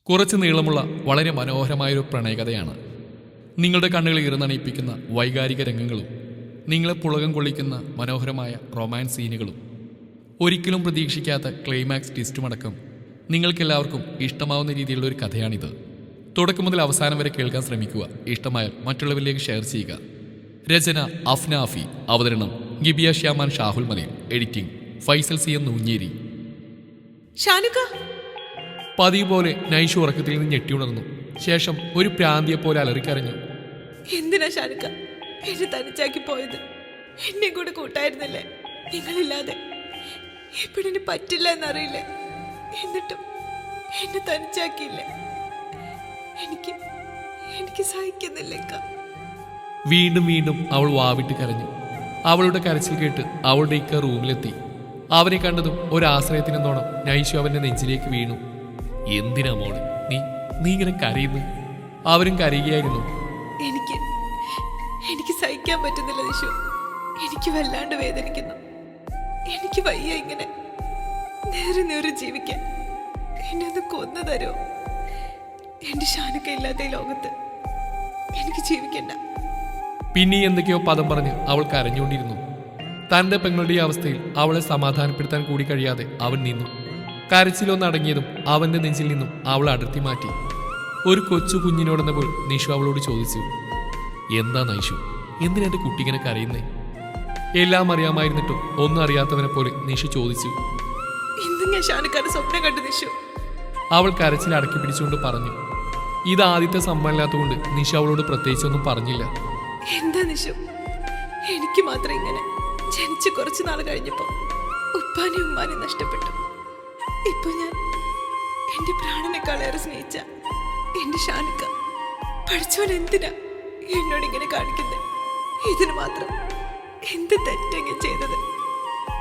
കുറച്ച് നീളമുള്ള വളരെ മനോഹരമായൊരു പ്രണയകഥയാണ്. നിങ്ങളുടെ കണ്ണുകൾ ഇറുന്നണിയിപ്പിക്കുന്ന വൈകാരിക രംഗങ്ങളും നിങ്ങളെ പുളകം കൊള്ളിക്കുന്ന മനോഹരമായ റൊമാൻസ് സീനുകളും ഒരിക്കലും പ്രതീക്ഷിക്കാത്ത ക്ലൈമാക്സ് ട്വിസ്റ്റുമടക്കം നിങ്ങൾക്കെല്ലാവർക്കും ഇഷ്ടമാവുന്ന രീതിയിലുള്ള ഒരു കഥയാണിത്. തുടക്കം മുതൽ അവസാനം വരെ കേൾക്കാൻ ശ്രമിക്കുക. ഇഷ്ടമായാൽ മറ്റുള്ളവരിലേക്ക് ഷെയർ ചെയ്യുക. രചന അഫ്ന അഫി. അവതരണം ഗിബിയ ഷ്യാമാൻ ഷാഹുൽ മലയിൽ. Editing Faisal C M Nooncheri. പതിവ് പോലെ നൈഷു ഉറക്കത്തിൽ നിന്ന് ഞെട്ടിയുണർന്നു. ശേഷം ഒരു പ്രാന്തിയെ പോലെ അലറിക്കരഞ്ഞു. എന്തിനാ ഷാനുക്ക എന്നെ തനിച്ചാക്കി പോയത്? എന്നെ കൂടെ കൂട്ടായിരുന്നില്ലേ? നിങ്ങളില്ലാതെ എപ്പോഴും പറ്റില്ല എന്നറിയില്ലേ? എന്നിട്ടും എന്നെ തനിച്ചാക്കിയില്ലേ? എനിക്ക് സഹിക്കുന്നില്ലേക്ക. വീണ്ടും വീണ്ടും അവൾ വാവിട്ട് കരഞ്ഞു. അവളുടെ കരച്ചിൽ കേട്ട് അവളുടെ ഇക്ക റൂമിലെത്തി. അവനെ കണ്ടതും ഒരാശ്രയത്തിനെന്നോണം നൈഷു അവന്റെ നെഞ്ചിലേക്ക് വീണു. എന്തിനാ മോളെ നീ ഇങ്ങനെ കരയുന്നു? അവരും കരയുകയായിരുന്നു. എനിക്ക് സഹിക്കാൻ പറ്റുന്നില്ല നിഷു. എനിക്ക് വല്ലാണ്ട് വേദനിക്കുന്നു. എനിക്ക് വയ്യ ഇങ്ങനെ നേരെ ജീവിക്കാൻ. എന്നെ ഒന്ന് കൊന്നു തരുമോ? എന്റെ ഷാനുക്ക ഇല്ലാത്ത ഈ ലോകത്ത് എനിക്ക് ജീവിക്കണ്ട. പിന്നെ എന്തൊക്കെയോ പദം പറഞ്ഞ് അവൾ കരഞ്ഞുകൊണ്ടിരുന്നു. തന്റെ പെങ്ങളുടെ അവസ്ഥയിൽ അവളെ സമാധാനപ്പെടുത്താൻ കൂടി കഴിയാതെ അവൻ നിന്നു. കരച്ചിലൊന്നടങ്ങിയതും അവന്റെ നെഞ്ചിൽ നിന്നും അവൾ അടർത്തി മാറ്റി. ഒരു കൊച്ചു കുഞ്ഞിനോടെന്നപ്പോൾ നിഷു അവളോട് ചോദിച്ചു, എന്താ നൈഷു, എന്തിനാ എന്റെ കുട്ടി ഇങ്ങനെ കരയുന്നേ? എല്ലാം അറിയാമായിരുന്നിട്ടും ഒന്നും അറിയാത്തവനെ പോലെ നിഷു ചോദിച്ചു. ഇന്ന് ഞാൻ ഷാനുക്കാരുടെ സ്വപ്നം കണ്ടു നിഷു. അവൾ കരച്ചിൽ അടക്കി പിടിച്ചുകൊണ്ട് പറഞ്ഞു. ഇത് ആദ്യത്തെ സമ്മതമില്ലാത്തതുകൊണ്ട് നിഷു അവളോട് പ്രത്യേകിച്ചൊന്നും പറഞ്ഞില്ല. എന്താ നിഷു, എനിക്ക് മാത്രം ഇങ്ങനെ? ജനിച്ച് കുറച്ചു നാൾ കഴിഞ്ഞപ്പോ ഉപ്പാനെ ഉമ്മാനെ നഷ്ടപ്പെട്ടു. ഇപ്പൊ ഞാൻ എന്റെ പ്രാണനേക്കാളേറെ സ്നേഹിച്ച എന്റെ ഷാനുക്ക പഠിച്ചവൻ എന്തിനാ എന്നോട് ഇങ്ങനെ കാണിക്കുന്നത്? ഇതിന് മാത്രം എന്ത് തെറ്റെങ്കിലും ചെയ്തത്?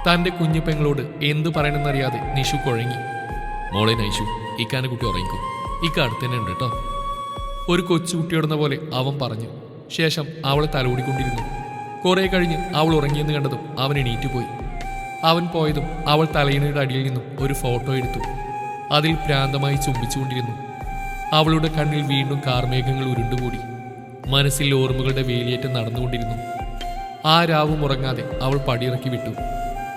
തന്റെ കുഞ്ഞു പെങ്ങളോട് എന്തു പറയണമെന്നറിയാതെ നിഷു കുഴങ്ങി. മോളെ നൈഷു, ഇക്കാന്റെ കുട്ടി ഉറങ്ങിക്കും. ഇക്ക അടുത്ത് തന്നെ ഉണ്ട് കേട്ടോ. ഒരു കൊച്ചുകുട്ടിയോടുന്ന പോലെ അവൻ പറഞ്ഞു. ശേഷം അവളെ തലോടിക്കൊണ്ടിരുന്നു. കുറെ കഴിഞ്ഞ് അവൾ ഉറങ്ങിയെന്ന് കണ്ടതും അവൻ എണീറ്റുപോയി. അവൻ പോയതും അവൾ തലയിണയുടെ അടിയിൽ നിന്നും ഒരു ഫോട്ടോ എടുത്തു. അതിൽ ഭ്രാന്തമായി ചുംബിച്ചുകൊണ്ടിരുന്നു. അവളുടെ കണ്ണിൽ വീണ്ടും കാർമേഘങ്ങൾ ഉരുണ്ടുകൂടി. മനസ്സിൽ ഓർമ്മകളുടെ വേലിയേറ്റം നടന്നുകൊണ്ടിരുന്നു. ആ രാവും ഉറങ്ങാതെ അവൾ പടിയിറക്കി വിട്ടു.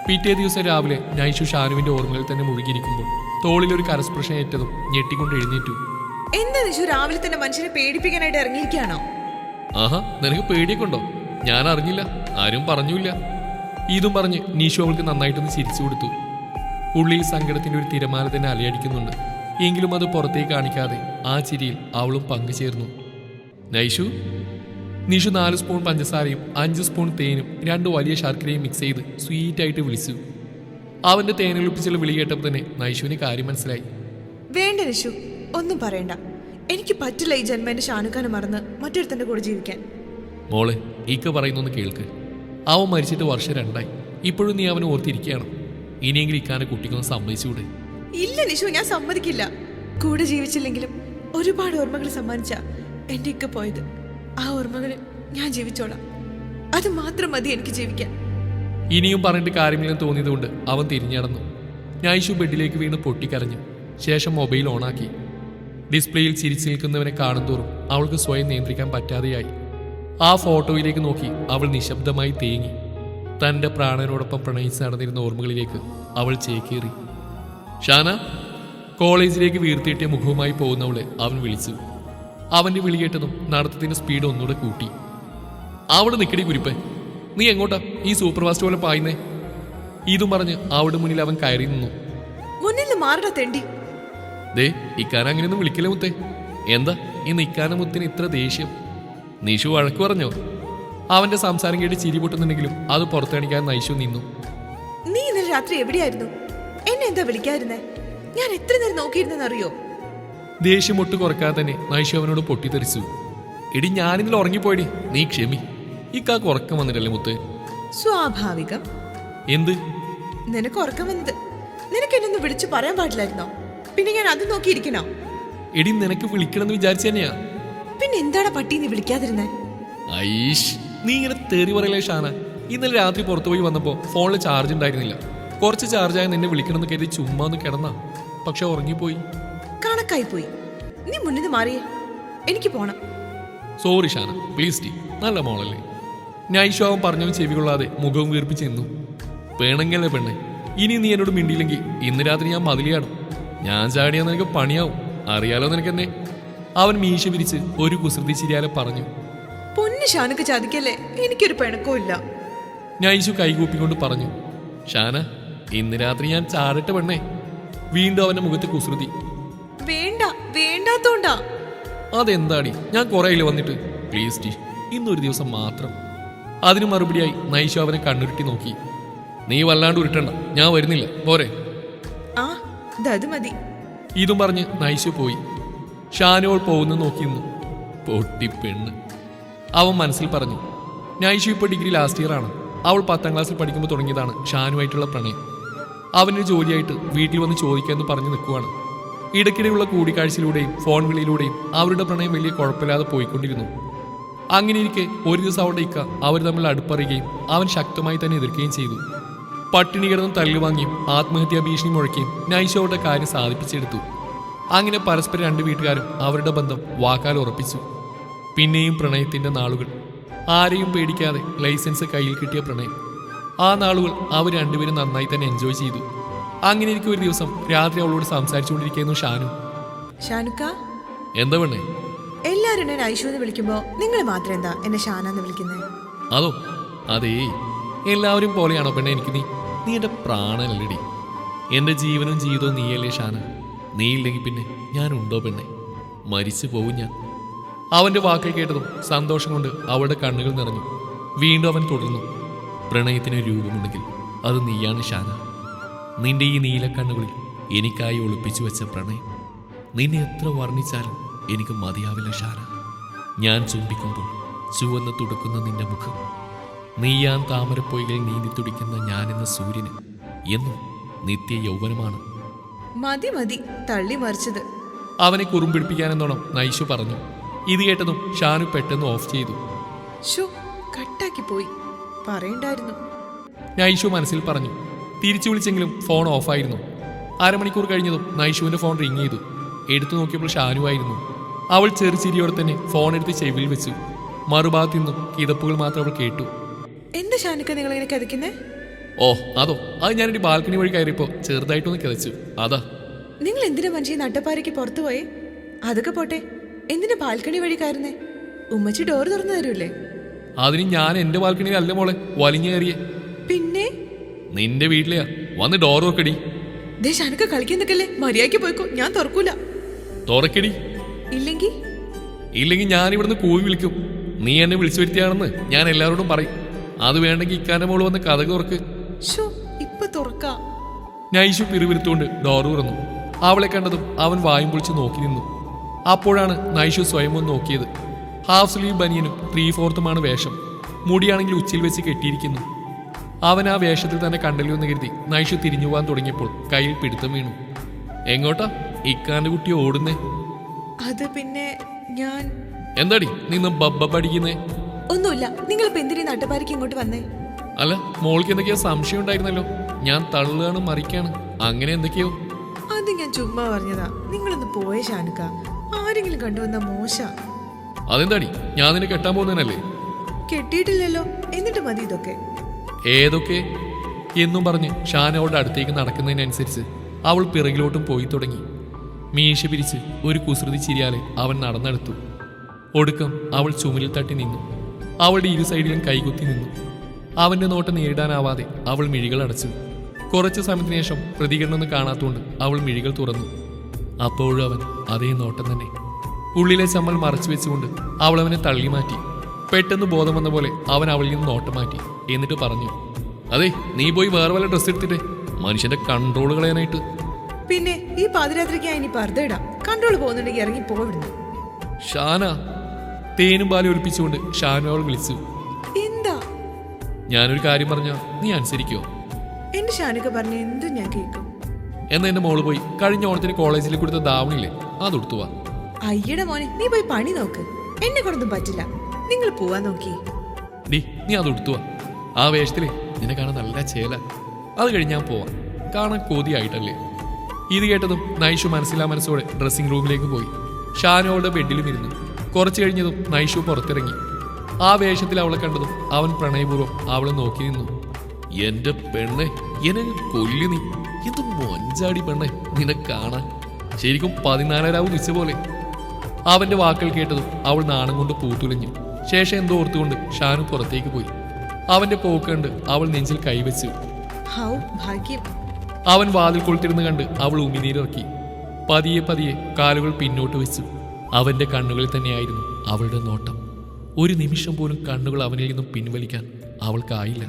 പിറ്റേ ദിവസം രാവിലെ നൈഷു ഷാനുവിന്റെ ഓർമ്മകളിൽ തന്നെ മുഴുകിയിരിക്കുമ്പോൾ തോളിലൊരു കരസ്പർശം ഏറ്റതും ഞെട്ടിക്കൊണ്ട് എഴുന്നേറ്റു. എന്താ നിഷു, രാവിലെ തന്നെ മനുഷ്യനെ പേടിപ്പിക്കാനായിട്ട് ഇറങ്ങിയിരിക്കുകയാണോ? ആഹാ, നിനക്ക് പേടിയൊക്കെ ഉണ്ടോ? ഞാൻ അറിഞ്ഞില്ല, ആരും പറഞ്ഞില്ല. ഇതും പറഞ്ഞ് നീഷു അവൾക്ക് നന്നായിട്ടൊന്ന് ചിരിച്ചു കൊടുത്തു. ഉള്ളിൽ സങ്കടത്തിന്റെ ഒരു തിരമാല തന്നെ അലയടിക്കുന്നുണ്ട്. എങ്കിലും അത് പുറത്തേക്ക് കാണിക്കാതെ ആ ചിരിയിൽ അവളും പങ്കുചേർന്നു. നൈഷു, നീഷു 4 സ്പൂൺ പഞ്ചസാരയും 5 സ്പൂൺ തേനും 2 വലിയ ശർക്കരയും മിക്സ് ചെയ്ത് സ്വീറ്റായിട്ട് വിളിച്ചു. അവന്റെ തേനൊളിപ്പിച്ചുള്ള വിളി കേട്ടപ്പോൾ തന്നെ നൈഷുവിന് കാര്യം മനസ്സിലായി. വേണ്ട നിഷു, ഒന്നും പറയണ്ട. എനിക്ക് പറ്റില്ല ഈ ജന്മ എന്റെ ഷാനുക്കാനെ മറന്ന് മറ്റൊരുത്തന്റെ കൂടെ ജീവിക്കാൻ. മോളെ, ഇക്ക പറയുന്നൊന്ന് കേൾക്ക്. അവൻ മരിച്ചിട്ട് വർഷം 2ആയി. ഇപ്പോഴും നീ അവനെ ഓർത്തിരിക്കുകയാണ്. ഇനിയെങ്കിലും ഇക്കാനെ കുട്ടിക്കൊന്ന് സമ്മതിച്ചുകൂടെ? ഇല്ല നിഷു, ഞാൻ സമ്മതിക്കില്ല. കൂടെ ജീവിച്ചില്ലെങ്കിലും ഒരുപാട് ഓർമ്മകൾ സമ്മാനിച്ച എന്റെ ഇക്ക പോയത്. ആ ഓർമ്മകളിൽ ഞാൻ ജീവിച്ചോളാം. അത് മാത്രം മതി എനിക്ക് ജീവിക്കാൻ. ഇനിയും പറഞ്ഞിട്ട് കാര്യമില്ലെന്ന് തോന്നിയതുകൊണ്ട് അവൻ തിരിഞ്ഞടന്നു. നൈഷു ബെഡിലേക്ക് വീണ് പൊട്ടിക്കരഞ്ഞു. ശേഷം മൊബൈൽ ഓണാക്കി. ഡിസ്പ്ലേയിൽ ചിരിച്ചു നിൽക്കുന്നവനെ കാണുന്തോറും അവൾക്ക് സ്വയം നിയന്ത്രിക്കാൻ പറ്റാതെയായി. ആ ഫോട്ടോയിലേക്ക് നോക്കി അവൾ നിശബ്ദമായി തേങ്ങി. തന്റെ പ്രാണനോടൊപ്പം പ്രണയിച്ച് നടന്നിരുന്ന ഓർമ്മകളിലേക്ക് അവൾ ചേക്കേറി. ഷാന, കോളേജിലേക്ക് വീർത്തിയിട്ടിയ മുഖവുമായി പോകുന്നവളെ അവൻ വിളിച്ചു. അവന്റെ വിളി കേട്ടതും നടത്തത്തിന്റെ സ്പീഡ് ഒന്നുകൂടെ കൂട്ടി. അവിടെ നിക്കടി കുരിപ്പേ, നീ എങ്ങോട്ടാ ഈ സൂപ്പർ ഫാസ്റ്റ് പോലെ പായുന്നേ? ഇതും പറഞ്ഞ് അവിടെ മുന്നിൽ അവൻ കയറി നിന്നു. മുന്നിൽ മാറട തെണ്ടി. ദേ, ഇക്കാന അങ്ങനെയൊന്നും വിളിക്കില്ല മുത്തേ. എന്താ ഇന്ന് ഇക്കാന മുത്തിന് ഇത്ര ദേഷ്യം? നീഷു വഴക്ക് പറഞ്ഞോ? അവന്റെ സംസാരം കേട്ട് ചിരി പൊട്ടുന്നുണ്ടെങ്കിലും അത് പുറത്തണിക്കാൻ നൈഷു നിന്നു. നീ ഇന്നലെ രാത്രി എവിടെയായിരുന്നു? എന്നെ എന്താ വിളിക്കാതിരുന്നേ? ഞാൻ എത്ര നേരം നോക്കിയിരുന്നെന്നറിയോ? ദേഷ്യം ഒട്ട് കുറക്കാതെ തന്നെ നൈഷു അവനോട് പൊട്ടിത്തെറിച്ചു. എടി, ഞാനിന്നലെ ഉറങ്ങിപ്പോയടി, നീ ക്ഷമി. ഇക്കാക്ക് ഉറക്കം വന്നിട്ടല്ലേ മുത്തേ? സ്വാഭാവികം. എന്ത്? നിനക്ക് ഉറക്കം വന്നത്. നിനക്ക് എന്നൊന്ന് വിളിച്ചു പറയാൻ പാടില്ലായിരുന്നോ? പിന്നെ ഞാൻ അത് നോക്കിയിരിക്കണോ? എടി, നിനക്ക് വിളിക്കണമെന്ന് വിചാരിച്ചു തന്നെയാ. പിന്നെ എന്താണ് പട്ടി നീ വിളിക്കാതിരുന്നേ? ഐഷ്, നീ ഇങ്ങനെ തെറി പറയലേ ഷാന. ഇന്നലെ രാത്രി പുറത്തുപോയി വന്നപ്പോ ഫോണിൽ ചാർജ് ഉണ്ടായിരുന്നില്ല. കുറച്ച് ചാർജായ നിന്നെ വിളിക്കണമെന്ന് കരുതി ചുമ്മാ ഒന്ന് കിടന്നാ. പക്ഷെ ഉറങ്ങിപ്പോയി. കണക്കായി പോയി. നീ മുന്നിൽ നിന്ന് മാറിയേ, എനിക്ക് പോണം. സോറി ഷാന, പ്ലീസ് ടീ, നല്ല മോളല്ലേ. നൈഷു അവൻ പറഞ്ഞവൻ ചെവി കൊള്ളാതെ മുഖവും വീർപ്പിച്ച് നിന്നു. പേണെങ്കല്ലേ പെണ്ണെ, ഇനി നീ എന്നോട് മിണ്ടിയില്ലെങ്കിൽ ഇന്ന് രാത്രി ഞാൻ മതിലിയാടും. ഞാൻ ചാടിയാൽ നിനക്ക് പണിയാവും, അറിയാലോ നിനക്കെന്നെ. അവൻ മീശ വിരിച്ച് ഒരു കുസൃതി ചിരിയാലെ പറഞ്ഞു. പൊന്നു ഷാനുക്ക് ചതിക്കല്ലേ, എനിക്കൊരു പിണക്കവും ഇല്ല. നൈഷു കൈകൂപ്പിക്കൊണ്ട് പറഞ്ഞു. ഷാന, ഇന്ന് രാത്രി ഞാൻ ചാടട്ടെ പെണ്ണേ. വീണ്ടും അവന്റെ മുഖത്ത് കുസൃതി. വേണ്ട, വേണ്ടാത്തോണ്ടാ. അതെന്താടി, ഞാൻ കുറേയില്ല വന്നിട്ട്. പ്ലീസ് ടീ, ഇന്നൊരു ദിവസം മാത്രം. അതിന് മറുപടിയായി നൈഷു അവനെ കണ്ണുരുട്ടി നോക്കി. നീ വല്ലാണ്ട് ഉരുട്ടണ്ട, ഞാൻ വരുന്നില്ല, പോരെ. ആ, അത് മതി. ഇതും പറഞ്ഞ് നൈഷു പോയി. ഷാനുവൾ പോകുന്ന നോക്കി നിന്നു. പൊട്ടി പെണ്ണ്, അവൻ മനസ്സിൽ പറഞ്ഞു. നൈഷു ഇപ്പോൾ ഡിഗ്രി ലാസ്റ്റ് ഇയർ ആണ്. അവൾ 10ാം ക്ലാസ്സിൽ പഠിക്കുമ്പോൾ തുടങ്ങിയതാണ് ഷാനുമായിട്ടുള്ള പ്രണയം. അവനൊരു ജോലിയായിട്ട് വീട്ടിൽ വന്ന് ചോദിക്കാമെന്ന് പറഞ്ഞു നിൽക്കുവാണ്. ഇടയ്ക്കിടെയുള്ള കൂടിക്കാഴ്ചയിലൂടെയും ഫോൺ വിളിയിലൂടെയും അവരുടെ പ്രണയം വലിയ കുഴപ്പമില്ലാതെ പോയിക്കൊണ്ടിരുന്നു. അങ്ങനെ ഇരിക്കെ ഒരു ദിവസം അവളുടെ ഇക്ക അവർ തമ്മിൽ അടുപ്പറിയുകയും അവൻ ശക്തമായി തന്നെ എതിർക്കുകയും ചെയ്തു. പട്ടിണി കിടന്നും തല്ലുവാങ്ങിയും ആത്മഹത്യാ ഭീഷണി മുഴക്കുകയും നൈഷു അവരുടെ കാര്യം സാധിപ്പിച്ചെടുത്തു. അങ്ങനെ പരസ്പരം രണ്ട് വീട്ടുകാരും അവരുടെ ബന്ധം വാക്കാൽ ഉറപ്പിച്ചു. പിന്നെയും പ്രണയത്തിന്റെ നാളുകൾ. ആരെയും പേടിക്കാതെ ലൈസൻസ് കയ്യിൽ കിട്ടിയ പ്രണയം. ആ നാളുകൾ അവർ രണ്ടുപേരും നന്നായി തന്നെ എൻജോയ് ചെയ്തു. അങ്ങനെ എനിക്ക് ഒരു ദിവസം രാത്രി അവളോട് സംസാരിച്ചുകൊണ്ടിരിക്കുന്നു ഷാനു. ഷാനുക്ക, എന്താ പെണ്ണേ? എല്ലാരും എന്നെ ഐഷു എന്ന് വിളിക്കുമ്പോ നിങ്ങൾ മാത്രം എന്താ എന്നെ ഷാന എന്ന് വിളിക്കുന്നത്? അതോ, അതേ, എല്ലാവരും പോലെയാണോ പെണ്ണെ എനിക്ക് നീ? നീ എന്റെ പ്രാണനല്ലടി. എന്റെ ജീവനും ജീവിതവും നീയല്ലേ ഷാന. നീ ഇല്ലെങ്കിൽ പിന്നെ ഞാനുണ്ടോ പെണ്ണെ? മരിച്ചു പോവും ഞാൻ. അവന്റെ വാക്കുകൾ കേട്ടതും സന്തോഷം കൊണ്ട് അവളുടെ കണ്ണുകൾ നിറഞ്ഞു. വീണ്ടും അവൻ തുടർന്നു. പ്രണയത്തിന് രൂപമുണ്ടെങ്കിൽ അത് നീയാണ് ഷാന. നിന്റെ ഈ നീലക്കണ്ണുകളിൽ എനിക്കായി ഒളിപ്പിച്ചു വെച്ച പ്രണയം. നിന്നെ എത്ര വർണ്ണിച്ചാലും എനിക്ക് മതിയാവില്ല ഷാന. ഞാൻ ചുംബിക്കുമ്പോൾ ചുവന്ന് തുടുക്കുന്ന നിന്റെ മുഖം, നീയാൻ താമരപ്പൊയ്കൾ നീന്തി തുടിക്കുന്ന ഞാനെന്ന സൂര്യന് എന്നും നിത്യ യൗവനമാണ്. മതി മതി, തള്ളി മറിച്ചത്. അവനെ കുറുമ്പിടിപ്പിക്കാനെന്നോണം നൈഷു പറഞ്ഞു. ഇത് കേട്ടതും ഷാനു പെട്ടെന്ന് ഓഫ് ചെയ്തു. ഷോ, കട്ടാക്കി പോയി, പറയണ്ടായിരുന്നു. നൈഷു മനസ്സിൽ പറഞ്ഞു. തിരിച്ചു വിളിച്ചെങ്കിലും ഫോൺ ഓഫായിരുന്നു. അരമണിക്കൂർ കഴിഞ്ഞതും നൈഷുവിന്റെ ഫോൺ റിങ് ചെയ്തു. എടുത്തു നോക്കിയപ്പോൾ ഷാനു ആയിരുന്നു. അവൾ ചെറുചിരിയോടെ തന്നെ ഫോൺ എടുത്ത് ചെവിയിൽ വെച്ചു. മറുഭാഗത്തു നിന്നും കിതപ്പുകൾ മാത്രം അവൾ കേട്ടു. എന്താ ഷാനുക്ക നിങ്ങൾ ഇങ്ങനെ കഥയ്ക്കുന്നേ? ഓ അതോ, അത് ഞാനൊരു ബാൽക്കണി വഴി കയറിയപ്പോ ചെറുതായിട്ടൊന്ന് കിതച്ചു, അതാ. നിങ്ങൾ എന്തിനാ മനുഷ്യ നട്ടപ്പാരയ്ക്ക് പുറത്തു പോയേ? അതൊക്കെ പോട്ടെ, എന്തിനാ ബാൽക്കണി വഴി കയറുന്നേ? ഉമ്മച്ചി ഡോർ തുറന്നു തരൂല്ലേ? അതിന് ഞാൻ എന്റെ ബാൽക്കണിയിലല്ല മോളെ വലിഞ്ഞു കയറിയേ. പിന്നെ നിന്റെ വീട്ടിലെയാ. വന്ന് ഡോർ തുറക്കടി. ദേ ഷാനുക്ക കളിക്കാൻ നിൽക്കല്ലേ, മര്യാദയ്ക്ക് പോയിക്കോ, ഞാൻ തുറക്കൂല. തുറക്കടി. ഇല്ലെങ്കിൽ ഞാൻ ഇവിടുന്ന് കൂവി വിളിക്കും. നീ എന്നെ വിളിച്ചു വരുത്തിയാണെന്ന് ഞാൻ എല്ലാവരോടും പറയും. അത് വേണ്ടെങ്കിൽ ഇക്കാന്റെ മോള് വന്ന് കഥ തുറക്ക്. ഷോ, ഇപ്പൊ തുറക്കാം. നൈഷു പിറുപിരുത്തുകൊണ്ട് ഡോർ തുറന്നു. അവളെ കണ്ടതും അവൻ വായും പൊളിച്ച് നോക്കി നിന്നു. അപ്പോഴാണ് നൈഷു സ്വയം ഒന്ന് നോക്കിയത്. ഹാഫ് സ്ലീവ് ബനിയനും 3/4 വേഷം. മുടിയാണെങ്കിൽ ഉച്ചിൽ വെച്ച് കെട്ടിയിരിക്കുന്നു. അവൻ ആ വേഷത്തിൽ തന്നെ കണ്ടല്ലോ എന്ന് കരുതി നൈഷു തിരിഞ്ഞു പോകാൻ തുടങ്ങിയപ്പോൾ കയ്യിൽ പിടുത്തം വീണു. എങ്ങോട്ടാ ഇക്കാന്റെ കുട്ടി ഓടുന്നേ? അത് പിന്നെ ഞാൻ. എന്താടി നിന്ന് ബബ്ബ പഠിക്കുന്നേ? ഒന്നുമില്ല, നിങ്ങളിപ്പോ എന്തിനീ നട്ടപ്പാരയ്ക്ക് ഇങ്ങോട്ട് വന്നേ? അല്ല, മോൾക്ക് എന്തൊക്കെയോ സംശയം ഉണ്ടായിരുന്നല്ലോ. ഞാൻ തള്ളുകയാണ് മറിക്കാണ് അങ്ങനെ എന്തൊക്കെയോ. അത് ഞാൻ ചുമ്മാ പറഞ്ഞതാ. നിങ്ങളൊന്ന് പോയേ ഷാനുക്ക, ആരെങ്കിലും കണ്ടുവന്ന മോശ. അതെന്താടി, ഞാൻ നിന്നെ കെട്ടാൻ പോകുന്നതല്ലേ? കെട്ടിയിട്ടില്ലല്ലോ, എന്നിട്ട് മതി ഇതൊക്കെ. ഏതൊക്കെ എന്നും പറഞ്ഞ് ഷാൻ അവളുടെ അടുത്തേക്ക് നടക്കുന്നതിനനുസരിച്ച് അവൾ പിറകിലോട്ടും പോയി തുടങ്ങി. മീശ പിരിച്ച് ഒരു കുസൃതി ചിരിയാലെ അവൻ നടന്നെടുത്തു. ഒടുക്കം അവൾ ചുമലിൽ തട്ടി നിന്നു. അവളുടെ ഇരു സൈഡിലും കൈകുത്തി നിന്നു. അവന്റെ നോട്ടം നേരിടാനാവാതെ അവൾ മിഴികൾ അടച്ചു. കുറച്ചു സമയത്തിന് ശേഷം പ്രതികരണമൊന്നും കാണാത്തതുകൊണ്ട് അവൾ മിഴികൾ തുറന്നു. അപ്പോഴും അവൻ അതേ നോട്ടം തന്നെ. ഉള്ളിലെ ചമ്മൽ മറച്ചു വെച്ചുകൊണ്ട് അവൾ അവനെ തള്ളി മാറ്റി. പെട്ടെന്ന് ബോധം വന്ന പോലെ അവൻ അവളിൽ നിന്ന് നോട്ടം മാറ്റി. എന്നിട്ട് പറഞ്ഞു, അതെ, നീ പോയി വേറെ വല്ല ഡ്രസ്സ് എടുത്തിട്ടേ, മനുഷ്യന്റെ കൺട്രോൾ കളയാനായിട്ട്. പിന്നെ ഈ പാതിരാത്രിക്ക് ഇനി പർദ്ദ ഇടാം. കൺട്രോൾ പോകുന്നുണ്ടെങ്കിൽ ഇറങ്ങി പോവിടുന്നു. ഷാന, തേനും പാലും ഒലിപ്പിച്ചുകൊണ്ട് ഷാനു അവൾ വിളിച്ചു. എന്താ? ഞാനൊരു കാര്യം പറഞ്ഞാ നീ അനുസരിക്കോ? എന്റെ ഷാനുക്ക പറഞ്ഞ എന്തും ഞാൻ കേൾക്കും. എന്നാ എന്റെ മോള് പോയി കഴിഞ്ഞ ഓണത്തിന് കോളേജിൽ കൊടുത്ത ദാവണില്ലേ, അതൊടുത്തു വാ. അയ്യടെ മോനെ, നീ പോയി പണി നോക്ക്, എന്നെ കൊണ്ടൊന്നും പറ്റില്ല. നിങ്ങൾ പോവാൻ നോക്കി. നീ അതൊടുത്തു വാ. ആ വേഷത്തിലേ നിന്നെ കാണാൻ നല്ല ചേല. അത് കഴിഞ്ഞ് ഞാൻ പോവാം, കാണാൻ കൊതിയായിട്ടല്ലേ. ഇത് കേട്ടതും നൈഷു മനസ്സിലാ മനസ്സോടെ ഡ്രസ്സിംഗ് റൂമിലേക്ക് പോയി. ഷാനു അവളുടെ ബെഡിലും ഇരുന്നു. കുറച്ചു കഴിഞ്ഞതും നൈഷു പുറത്തിറങ്ങി. ആ വേഷത്തിൽ അവളെ കണ്ടതും അവൻ പ്രണയപൂർവ്വം അവളെ നോക്കി നിന്നു. എന്റെ പെണ്ണെ, എന്നെ കൊല്ലി നീ, എന്ത് മൊഞ്ചാടി പെണ്ണെ നിന്നെ കാണാൻ, ശരിക്കും 14 നിശ്ചയ പോലെ. അവന്റെ വാക്കുകൾ കേട്ടതും അവൾ നാണം കൊണ്ട് പൂത്തുലഞ്ഞു. ശേഷം എന്തോ ഓർത്തുകൊണ്ട് ഷാനു പുറത്തേക്ക് പോയി. അവന്റെ പോക്ക് കണ്ട് അവൾ നെഞ്ചിൽ കൈവച്ചു. ഹൗ ഭാഗ്യം. അവൻ വാതിൽ കൊളുത്തിരുന്ന് കണ്ട് അവൾ ഉമിനീരിറക്കി. പതിയെ പതിയെ കാലുകൾ പിന്നോട്ട് വെച്ചു. അവന്റെ കണ്ണുകളിൽ തന്നെയായിരുന്നു അവളുടെ നോട്ടം. ഒരു നിമിഷം പോലും കണ്ണുകൾ അവനിൽ നിന്നും പിൻവലിക്കാൻ അവൾക്കായില്ല.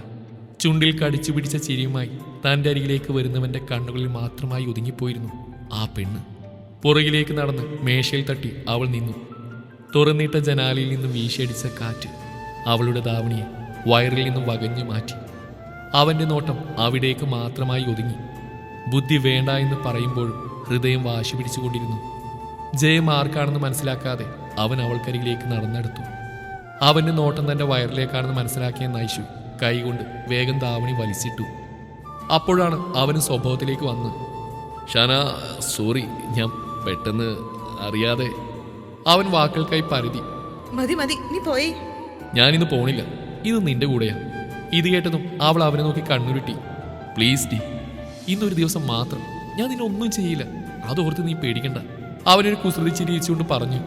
ചുണ്ടിൽ കടിച്ചു പിടിച്ച ചിരിയുമായി തൻ്റെ അരികിലേക്ക് വരുന്നവന്റെ കണ്ണുകളിൽ മാത്രമായി ഒതുങ്ങിപ്പോയിരുന്നു ആ പെണ്ണ്. പുറകിലേക്ക് നടന്ന് മേശയിൽ തട്ടി അവൾ നിന്നു. തുറന്നിട്ട ജനാലയിൽ നിന്നും വീശിയടിച്ച കാറ്റ് അവളുടെ ധാവണിയെ വയറിൽ നിന്നും വകഞ്ഞു മാറ്റി. അവന്റെ നോട്ടം അവിടേക്ക് മാത്രമായി ഒതുങ്ങി. ബുദ്ധി വേണ്ട എന്ന് പറയുമ്പോഴും ഹൃദയം വാശി പിടിച്ചുകൊണ്ടിരുന്നു. ജയം ആർക്കാണെന്ന് മനസ്സിലാക്കാതെ അവൻ അവൾക്കരികിലേക്ക് നടന്നെടുത്തു. അവന്റെ നോട്ടം തന്റെ വയറിലേക്കാണെന്ന് മനസ്സിലാക്കിയ നൈഷു കൈകൊണ്ട് വേഗം ധാവണി വലിച്ചിട്ടു. അപ്പോഴാണ് അവന് സ്വഭാവത്തിലേക്ക് വന്ന്, ഷാന സോറി, ഞാൻ പെട്ടെന്ന് അറിയാതെ. അവൻ വാക്കുകൾക്കായി പരുതി. മതി മതി, നീ പോയി. ഞാനിന്ന് പോണില്ല, ഇത് നിന്റെ കൂടെയാ. ഇത് കേട്ടതും അവൾ അവനെ നോക്കി കണ്ണുരുട്ടി. പ്ലീസ് ഡി, ഇന്നൊരു ദിവസം മാത്രം, ഞാൻ നിന്നെ ഒന്നും ചെയ്യില്ല, അതോർത്ത് നീ പേടിക്കണ്ട. അവനൊരു കുസൃതി ചിരിച്ചുകൊണ്ട് പറഞ്ഞു.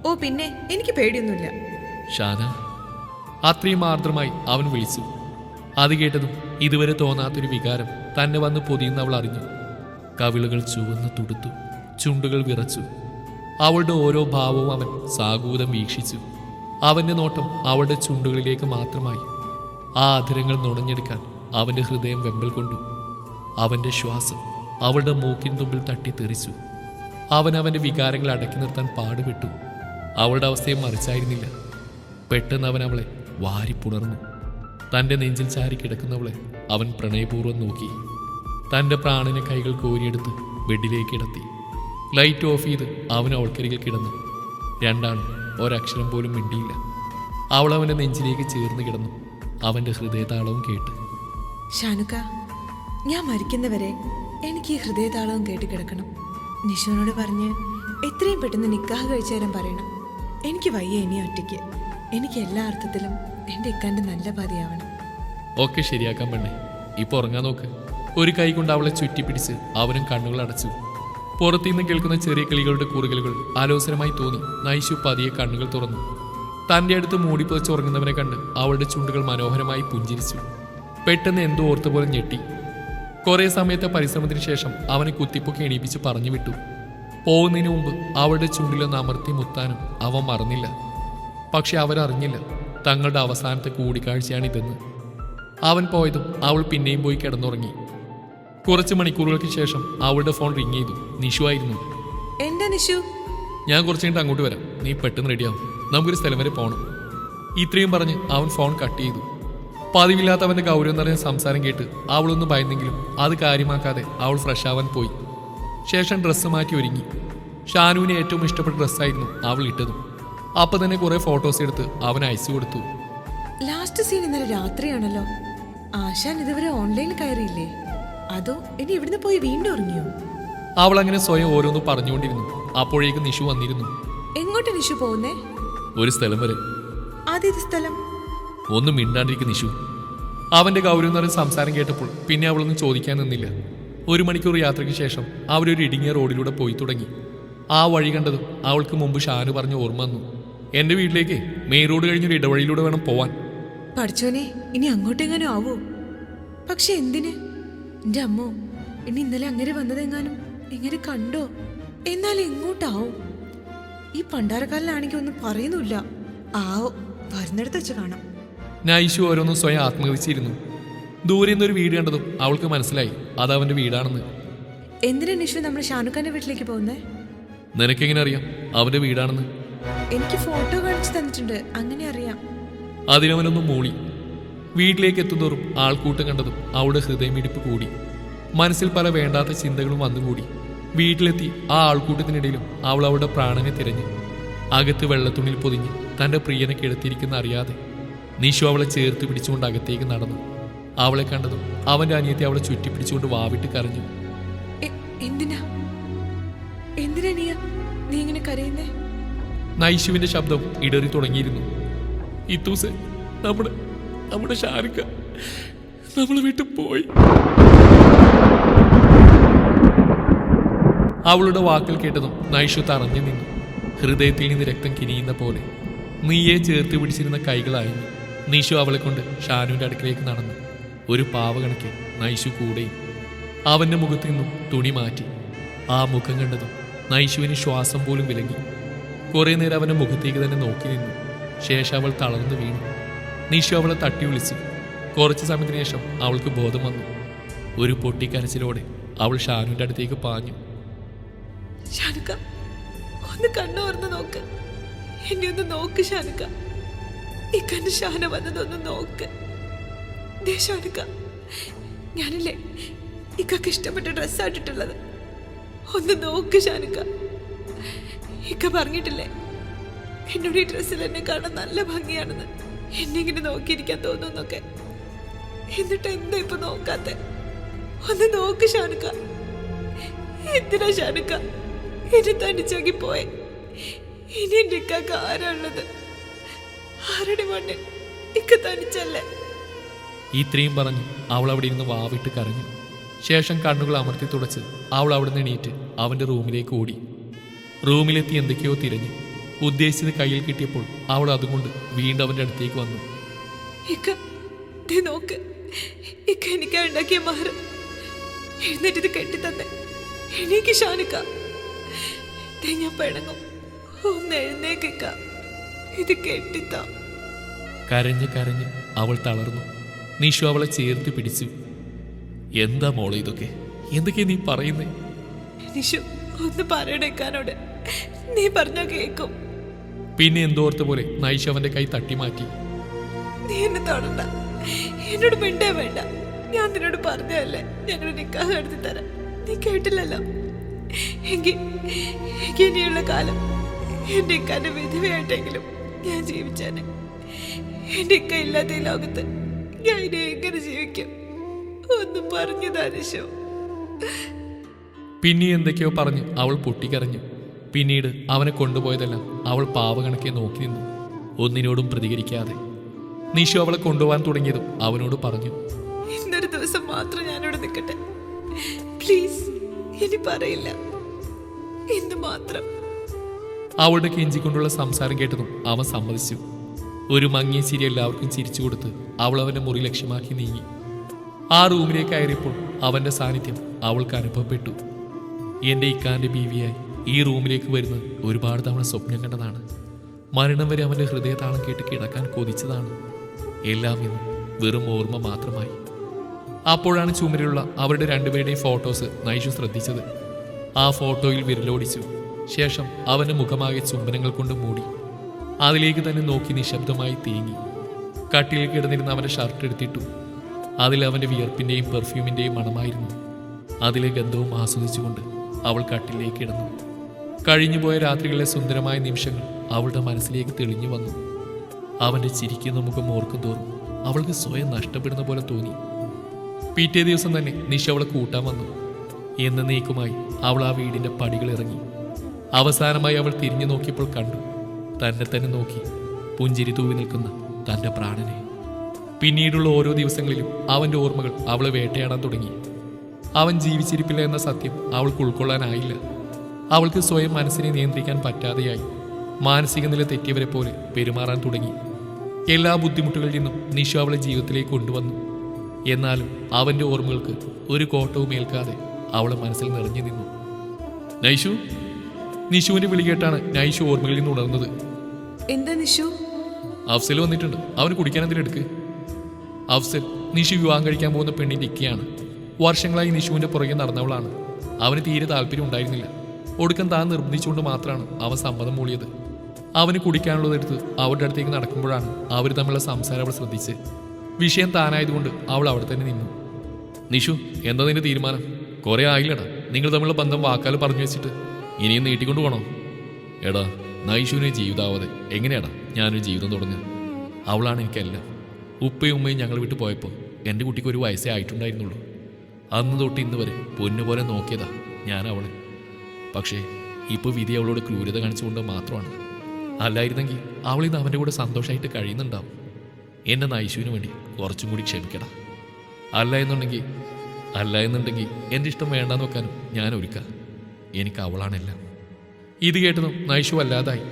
ഓ പിന്നെ, എനിക്ക് പേടിയൊന്നുമില്ല. ഷാന, അത്രയും ആർദ്രമായി അവൻ വിളിച്ചു. അത് കേട്ടതും ഇതുവരെ തോന്നാത്തൊരു വികാരം തന്നെ വന്ന് പൊതിയുന്ന അവൾ അറിഞ്ഞു. കവിളുകൾ ചുവന്ന് തുടുത്തു, ചുണ്ടുകൾ വിറച്ചു. അവളുടെ ഓരോ ഭാവവും അവൻ സാഗൂതം വീക്ഷിച്ചു. അവന്റെ നോട്ടം അവളുടെ ചുണ്ടുകളിലേക്ക് മാത്രമായി. ആ അധരങ്ങൾ നുണഞ്ഞെടുക്കാൻ അവന്റെ ഹൃദയം വെമ്പൽ കൊണ്ടു. അവന്റെ ശ്വാസം അവളുടെ മൂക്കിൻ തുമ്പിൽ തട്ടിത്തെറിച്ചു. അവൻ അവന്റെ വികാരങ്ങൾ അടക്കി നിർത്താൻ പാടുപെട്ടു. അവളുടെ അവസ്ഥയെ മറിച്ചായിരുന്നില്ല. പെട്ടെന്ന് അവൻ അവളെ വാരിപ്പുണർന്നു. തൻ്റെ നെഞ്ചിൽ ചാരി കിടക്കുന്നവളെ അവൻ പ്രണയപൂർവ്വം നോക്കി. തൻ്റെ പ്രാണനെ കൈകൾ കോരിയെടുത്ത് ബെഡിലേക്ക് കിടത്തി. ലൈറ്റ് ഓഫ് ചെയ്ത് അവൻ അവൾക്കരികിൽ കിടന്നു. രണ്ടാളും ഒരക്ഷരം പോലും മിണ്ടിയില്ല. അവൾ അവൻ്റെ നെഞ്ചിലേക്ക് ചേർന്ന് കിടന്നു. അവൻ്റെ ഹൃദയതാളവും കേട്ട്. ഷാനുക്ക, ഞാൻ മരിക്കുന്നവരെ എനിക്ക് ഈ ഹൃദയതാളവും കേട്ട് കിടക്കണം. നിഷുവിനോട് പറഞ്ഞ് എത്രയും പെട്ടെന്ന് നിക്കാഹ് കഴിച്ചു തരാൻ പറയണം. എനിക്ക് വയ്യ ഇനി ഒറ്റയ്ക്ക്. എനിക്ക് എല്ലാ അർത്ഥത്തിലും എൻ്റെ ഇക്കാൻ്റെ നല്ല പാതിയാവണം. ഒക്കെ ശരിയാക്കാൻ പെണ്ണേ, ഇപ്പോൾ ഉറങ്ങാൻ നോക്ക്. ഒരു കൈ കൊണ്ട് അവളെ ചുറ്റിപ്പിടിച്ച് അവനും കണ്ണുകൾ അടച്ചു. പുറത്തുനിന്ന് കേൾക്കുന്ന ചെറിയ കിളികളുടെ കുറുകലുകൾ ആലോചനമായി തോന്നി. നൈഷു പതിയെ കണ്ണുകൾ തുറന്നു. തൻ്റെ അടുത്ത് മൂടിപ്പുതച്ച് ഉറങ്ങുന്നവനെ കണ്ട് അവളുടെ ചുണ്ടുകൾ മനോഹരമായി പുഞ്ചിരിച്ചു. പെട്ടെന്ന് എന്തോ ഓർത്ത പോലെ ഞെട്ടി. കുറേ സമയത്തെ പരിശ്രമത്തിന് ശേഷം അവനെ കുത്തിപ്പൊക്കെ എണീപ്പിച്ച് പറഞ്ഞു വിട്ടു. പോകുന്നതിന് മുമ്പ് അവളുടെ ചുണ്ടിലൊന്ന് അമർത്തി മുത്താനും അവൻ മറന്നില്ല. പക്ഷെ അവരറിഞ്ഞില്ല തങ്ങളുടെ അവസാനത്തെ കൂടിക്കാഴ്ചയാണിതെന്ന്. അവൻ പോയതും അവൾ പിന്നെയും പോയി കിടന്നുറങ്ങി. കുറച്ച് മണിക്കൂറുകൾക്ക് ശേഷം അവളുടെ ഫോൺ റിങ് ചെയ്തു. നിഷു ആയിരുന്നു. എന്താ നിഷു? ഞാൻ കുറച്ച് കഴിഞ്ഞിട്ട് അങ്ങോട്ട് വരാം, നീ പെട്ടെന്ന് റെഡിയാവും, നമുക്കൊരു സ്ഥലം വരെ പോകണം. ഇത്രയും പറഞ്ഞ് അവൻ ഫോൺ കട്ട് ചെയ്തു. പതിവില്ലാത്തവന്റെ ഗൗരവം നിറഞ്ഞ സംസാരം കേട്ട് അവളൊന്ന് ഭയന്നെങ്കിലും അത് കാര്യമാക്കാതെ അവൾ ഫ്രഷ് ആവാൻ പോയി. ശേഷം ഡ്രസ്സ് മാറ്റി ഒരുങ്ങി. ഷാനുവിന് ഏറ്റവും ഇഷ്ടപ്പെട്ട ഡ്രസ്സായിരുന്നു അവൾ ഇട്ടതും. അപ്പം തന്നെ കുറെ ഫോട്ടോസ് എടുത്ത് അവൻ അയച്ചു കൊടുത്തു. ലാസ്റ്റ് സീൻ ഇന്നലെ രാത്രിയാണല്ലോ. ആശാൻ ഇതുവരെ ഓൺലൈനിൽ കയറിയില്ലേ? അതോ ഇനി ഇവിടുന്ന് പോയി വീണ്ടും ഉറങ്ങിയോ? അവൾ അങ്ങനെ സ്വയം ഓരോന്ന് പറഞ്ഞുകൊണ്ടിരുന്നു. അപ്പോഴേക്ക് നിഷു വന്നിരുന്നു. എങ്ങോട്ട് നിഷു പോകുന്നേ? ഒരു സ്ഥലം വരെ. ആദ്യത്തെ സ്ഥലം? ഒന്നും മിണ്ടാണ്ടിരിക്കും നിഷു. അവന്റെ ഗൗരവം നിറഞ്ഞ സംസാരം കേട്ടപ്പോൾ പിന്നെ അവളൊന്നും ചോദിക്കാൻ നിന്നില്ല. 1 മണിക്കൂർ യാത്രയ്ക്ക് ശേഷം അവരൊരു ഇടുങ്ങിയ റോഡിലൂടെ പോയി തുടങ്ങി. ആ വഴി കണ്ടതും അവൾക്ക് മുമ്പ് ഷാനു പറഞ്ഞ ഓർമ്മ വന്നു. എന്റെ വീട്ടിലേക്ക് മെയിൻ റോഡ് കഴിഞ്ഞൊരു ഇടവഴിയിലൂടെ വേണം പോവാൻ. പഠിച്ചോനെ, ഇനി അങ്ങോട്ടെങ്ങാനും ആവോ? പക്ഷെ എന്തിന്? എന്റെ അമ്മോ, ഇനി ഇന്നലെ അങ്ങനെ വന്നതെങ്ങാനും എങ്ങനെ കണ്ടോ? എന്നാൽ എങ്ങോട്ടാവും? ഈ പണ്ടാരക്കാലിലാണെങ്കിൽ ഒന്നും പറയുന്നില്ല. ആവോ, വരുന്നിടത്ത് വെച്ച് കാണാം. നൈഷു ഓരോന്നും സ്വയം ആത്മഹതിച്ചിരുന്നു. ദൂരെ നിന്നൊരു വീട് കണ്ടതും അവൾക്ക് മനസ്സിലായി അത് അവന്റെ വീടാണെന്ന്. എന്തിനാ നിഷു നമ്മൾ ഷാനുഖാന്റെ വീട്ടിലേക്ക് പോകുന്നേ? നിനക്കെങ്ങനെ അറിയാം അവന്റെ വീടാണെന്ന്? എനിക്ക് ഫോട്ടോ കാണിച്ചു തന്നിട്ടുണ്ട്, അങ്ങനെ അറിയാം. അതിനവനൊന്നും മൂളി. വീട്ടിലേക്ക് എത്തുന്തോറും ആൾക്കൂട്ടം കണ്ടതും അവളുടെ ഹൃദയമിടിപ്പ് കൂടി. മനസ്സിൽ പല വേണ്ടാത്ത ചിന്തകളും വന്നുകൂടി. വീട്ടിലെത്തി ആ ആൾക്കൂട്ടത്തിനിടയിലും അവൾ അവളുടെ പ്രാണനെ തിരഞ്ഞു. അകത്ത് വെള്ളത്തുണിൽ പൊതിഞ്ഞ് തൻ്റെ പ്രിയനെ കിടത്തിയിരിക്കുന്ന അറിയാതെ നിഷു അവളെ ചേർത്ത് പിടിച്ചുകൊണ്ട് അകത്തേക്ക് നടന്നു. അവളെ കണ്ടതും അവന്റെ അനിയത്തെ അവളെ ചുറ്റിപ്പിടിച്ചുകൊണ്ട് വാവിട്ട് കരഞ്ഞു. എന്തിനാ നീ ഇങ്ങനെ കരയുന്നേ? നൈഷുവിന്റെ ശബ്ദം ഇടറി തുടങ്ങിയിരുന്നു. ഇത്തൂസ് നമ്മുടെ നമ്മുടെ ഷാരുഖ നമ്മളെ വീട്ടിൽ പോയി. അവളുടെ വാക്കിൽ കേട്ടതും നൈഷു തറഞ്ഞു നിന്നു. ഹൃദയത്തിൽ നിന്ന് രക്തം കിനിയുന്ന പോലെ നീയെ ചേർത്ത് പിടിച്ചിരുന്ന കൈകളായിരുന്നു. നിഷു അവളെ കൊണ്ട് ഷാനുവിന്റെ അടുക്കലേക്ക് നടന്നു. ഒരു പാവ കണക്കെ നൈഷു കൂടെയും. അവന്റെ മുഖത്തു നിന്നും തുണി മാറ്റി. ആ മുഖം കണ്ടതും നൈഷുവിന് ശ്വാസം പോലും വിലങ്ങി. കുറെ നേരം അവന്റെ മുഖത്തേക്ക് തന്നെ നോക്കി നിന്നു. ശേഷം അവൾ തളർന്നു വീണു. നിഷു അവളെ തട്ടി വിളിച്ചു. കുറച്ചു സമയത്തിന് ശേഷം അവൾക്ക് ബോധം വന്നു. ഒരു പൊട്ടിക്കരച്ചിലോടെ അവൾ ഷാനുവിന്റെ അടുത്തേക്ക് പാഞ്ഞു. ഷാനുക്ക, ഒന്ന് കണ്ണോർന്ന് നോക്ക്. എന്നെ ഒന്ന് നോക്ക് ഷാനുക്ക. ഇക്കന്റെ ഷാന വന്നതൊന്ന് നോക്ക്. ദേ ഷാനുക്ക, ഞാനല്ലേ ഇക്കൊക്കെ ഇഷ്ടപ്പെട്ട ഡ്രസ്സായിട്ടിട്ടുള്ളത്. ഒന്ന് നോക്ക് ഷാനുക്ക. ഇക്ക പറഞ്ഞിട്ടില്ലേ എന്നോട് ഈ ഡ്രസ്സിൽ എന്നെ കാണാൻ നല്ല ഭംഗിയാണെന്ന്. എന്നെ ഇങ്ങനെ നോക്കിയിരിക്കാൻ തോന്നുന്നൊക്കെ. എന്നിട്ട് എന്താ ഇപ്പൊ നോക്കാത്തെ? ഒന്ന് നോക്ക് ഷാനുക്ക. എന്തിനാ ഷാനുക്ക എന്നെ തനിച്ചാക്കി പോയെ? ഇനി എന്റെ ഇക്കാക്ക് ആരാണുള്ളത്? ആരുടെ മണ്ണിൽ ഇക്ക തനിച്ചല്ലേ? ഇത്രയും പറഞ്ഞ് അവൾ അവിടെ ഇരുന്ന് വാവിട്ട് കരഞ്ഞു. ശേഷം കണ്ണുകൾ അമർത്തി തുടച്ച് അവൾ അവിടെ നിന്ന് എണീറ്റ് അവന്റെ റൂമിലേക്ക് ഓടി. റൂമിലെത്തി എന്തൊക്കെയോ തിരഞ്ഞു. ഉദ്ദേശിച്ചത് കയ്യിൽ കിട്ടിയപ്പോൾ അവൾ അതുകൊണ്ട് വീണ്ടും അവന്റെ അടുത്തേക്ക് വന്നു. ഇക്ക ദേ നോക്ക്, ഇക്ക എനിക്ക് ഉണ്ടാക്കിയ മാറ്. എഴുന്നേറ്റ് കെട്ടിത്തന്നെ. എനിക്ക് ഷാനുക്ക, ദേ ഞാൻ പിണങ്ങും. ഒന്ന് എഴുന്നേക്കിക്ക, ഇത് കെട്ടിത്താ. കരഞ്ഞ് കരഞ്ഞ് അവൾ തളർന്നു. നിഷു അവളെ ചേർത്ത് പിടിച്ചു. എന്താ മോളെ ഇതൊക്കെ? എന്തൊക്കെയാ നീ പറയുന്നേ? നിഷു ഒന്ന് പറയണേക്കാനോട്. നീ പറഞ്ഞ കേക്കും. പിന്നെ എന്തോർത്ത പോലെ നൈഷു അവന്റെ കൈ തട്ടി മാറ്റി. നീ എന്നെ തൊടണ്ട, എന്നോട് മിണ്ടേ വേണ്ട. ഞാൻ നിന്നോട് പറഞ്ഞതല്ലേ ഞങ്ങൾ നിക്കാഹ് നടത്തി തരാം. നീ കേട്ടില്ലല്ലോ. എങ്കിൽ ഇനിയുള്ള കാലം എന്റെ ഇക്കാന്റെ വിധവയായിട്ടെങ്കിലും ഞാൻ ജീവിച്ചേനെ. എന്റെ ഇക്ക ഇല്ലാത്ത ഈ ലോകത്ത് ഞാൻ ഇനി എങ്ങനെ ജീവിക്കും? ഒന്നും പറഞ്ഞു തരിശോ. പിന്നെ എന്തൊക്കെയോ പറഞ്ഞ് അവൾ പൊട്ടിക്കരഞ്ഞു. പിന്നീട് അവനെ കൊണ്ടുപോയതെല്ലാം അവൾ പാവകണക്കെ നോക്കി നിന്നു, ഒന്നിനോടും പ്രതികരിക്കാതെ. നിഷു അവളെ കൊണ്ടുപോകാൻ തുടങ്ങിയതും അവനോട് പറഞ്ഞു, ഇന്നൊരു ദിവസം മാത്രം ഞാനിവിടെ നിൽക്കട്ടെ പ്ലീസ്. ഇനി പറയില്ല, ഇന്ന് മാത്രം. അവളുടെ കെഞ്ചിക്കൊണ്ടുള്ള സംസാരം കേട്ടതും അവൻ സമ്മതിച്ചു. ഒരു മങ്ങിയ ചിരി എല്ലാവർക്കും ചിരിച്ചു കൊടുത്ത് അവൾ അവന്റെ മുറി ലക്ഷ്യമാക്കി നീങ്ങി. ആ റൂമിലേക്ക് കയറിയപ്പോൾ അവന്റെ സാന്നിധ്യം അവൾക്ക് അനുഭവപ്പെട്ടു. എന്റെ ഇക്കാന്റെ ബീവിയായി ഈ റൂമിലേക്ക് വരുന്നത് ഒരുപാട് തവണ സ്വപ്നം കണ്ടതാണ്. മരണം വരെ അവന്റെ ഹൃദയതാളം കേട്ട് കിടക്കാൻ കൊതിച്ചതാണ്. എല്ലാം ഇന്ന് വെറും ഓർമ്മ മാത്രമായി. അപ്പോഴാണ് ചുമരിലുള്ള അവരുടെ രണ്ടുപേരുടെയും ഫോട്ടോസ് നൈഷു ശ്രദ്ധിച്ചത്. ആ ഫോട്ടോയിൽ വിരലോടിച്ചു. ശേഷം അവന്റെ മുഖമാകെ ചുംബനങ്ങൾ കൊണ്ട് മൂടി. അതിലേക്ക് തന്നെ നോക്കി നിശബ്ദമായി തേങ്ങി. കട്ടിലിൽ കിടന്നിരുന്ന അവന്റെ ഷർട്ട് എടുത്തിട്ടു. അതിൽ അവന്റെ വിയർപ്പിന്റെയും പെർഫ്യൂമിന്റെയും മണമായിരുന്നു. അതിലെ ഗന്ധവും ആസ്വദിച്ചുകൊണ്ട് അവൾ കട്ടിലേക്ക് കിടന്നു. കഴിഞ്ഞുപോയ രാത്രികളിലെ സുന്ദരമായ നിമിഷങ്ങൾ അവളുടെ മനസ്സിലേക്ക് തെളിഞ്ഞു വന്നു. അവന്റെ ചിരിക്കുന്ന മുഖം ഓർക്കും തോറും അവൾക്ക് സ്വയം നഷ്ടപ്പെടുന്ന പോലെ തോന്നി. പിറ്റേ ദിവസം തന്നെ നിഷ അവളെ കൂട്ടാൻ വന്നു. എന്നേക്കുമായി അവൾ ആ വീടിന്റെ പടികൾ ഇറങ്ങി. അവസാനമായി അവൾ തിരിഞ്ഞു നോക്കിയപ്പോൾ കണ്ടു തന്നെ നോക്കി പുഞ്ചിരി തൂവി നിൽക്കുന്ന തന്റെ പ്രാണനെ. പിന്നീടുള്ള ഓരോ ദിവസങ്ങളിലും അവന്റെ ഓർമ്മകൾ അവളെ വേട്ടയാടാൻ തുടങ്ങി. അവൻ ജീവിച്ചിരിപ്പില്ല എന്ന സത്യം അവൾക്ക് ഉൾക്കൊള്ളാനായില്ല. അവൾക്ക് സ്വയം മനസ്സിനെ നിയന്ത്രിക്കാൻ പറ്റാതെയായി. മാനസിക നില തെറ്റിയവരെ പോലെ പെരുമാറാൻ തുടങ്ങി. എല്ലാ ബുദ്ധിമുട്ടുകളിൽ നിന്നും നിഷു അവളെ ജീവിതത്തിലേക്ക് കൊണ്ടുവന്നു. എന്നാലും അവന്റെ ഓർമ്മകൾക്ക് ഒരു കോട്ടവും ഏൽക്കാതെ അവളെ മനസ്സിൽ നിറഞ്ഞു നിന്നു. നൈഷു! നിഷുവിന്റെ വിളി കേട്ടാണ് നൈഷു ഓർമ്മകളിൽ നിന്ന് ഉണർന്നത്. എന്താ നിഷു? അഫ്സൽ വന്നിട്ടുണ്ട്, അവന് കുടിക്കാൻ എന്തിനെടുക്ക്. അഫ്സൽ നിഷു വിവാഹം കഴിക്കാൻ പോകുന്ന പെണ്ണിന്റെ ഇക്കയാണ്. വർഷങ്ങളായി നിഷുവിന്റെ പുറകെ നടന്നവളാണ്. അവന് തീരെ താല്പര്യം ഉണ്ടായിരുന്നില്ല. ഒടുക്കം താൻ നിർബന്ധിച്ചുകൊണ്ട് മാത്രമാണ് അവൻ സമ്മതം മൂളിയത്. അവന് കുടിക്കാനുള്ളതെടുത്ത് അവരുടെ അടുത്തേക്ക് നടക്കുമ്പോഴാണ് അവർ തമ്മിലുള്ള സംസാരം അവൾ ശ്രദ്ധിച്ച്. വിഷയം താനായതുകൊണ്ട് അവൾ അവിടെ തന്നെ നിന്നു. നിഷു, എന്താ നിന്റെ തീരുമാനം? കുറെ ആയില്ലടാ നിങ്ങൾ തമ്മിലുള്ള ബന്ധം വാക്കാൽ പറഞ്ഞു വെച്ചിട്ട്. ഇനിയും നീട്ടിക്കൊണ്ടു പോകണോ? എടാ, നൈഷുവിന് ജീവിതാവതെ എങ്ങനെയാടാ ഞാനൊരു ജീവിതം തുടങ്ങുക? അവളാണ് എനിക്കെല്ലാം. ഉപ്പയും ഉമ്മയും ഞങ്ങൾ വിട്ടു പോയപ്പോൾ എൻ്റെ കുട്ടിക്ക് ഒരു വയസ്സേ ആയിട്ടുണ്ടായിരുന്നുള്ളൂ. അന്ന് തൊട്ട് ഇന്ന് വരെ പൊന്നുപോലെ നോക്കിയതാ ഞാൻ അവളെ. പക്ഷേ ഇപ്പോൾ വിധി അവളോട് ക്രൂരത കാണിച്ചുകൊണ്ട് മാത്രമാണ്. അല്ലായിരുന്നെങ്കിൽ അവളിന്ന് അവൻ്റെ കൂടെ സന്തോഷമായിട്ട് കഴിയുന്നുണ്ടാവും. എൻ്റെ നൈശുവിന് വേണ്ടി കുറച്ചും കൂടി ക്ഷമിക്കടാ. അല്ല എന്നുണ്ടെങ്കിൽ എൻ്റെ ഇഷ്ടം വേണ്ടാന്ന് വെക്കാനും ഞാൻ ഒരുക്കാം. എനിക്ക് അവളാണെല്ലാം. ഇത് കേട്ടതും നൈഷു അല്ലാതായി.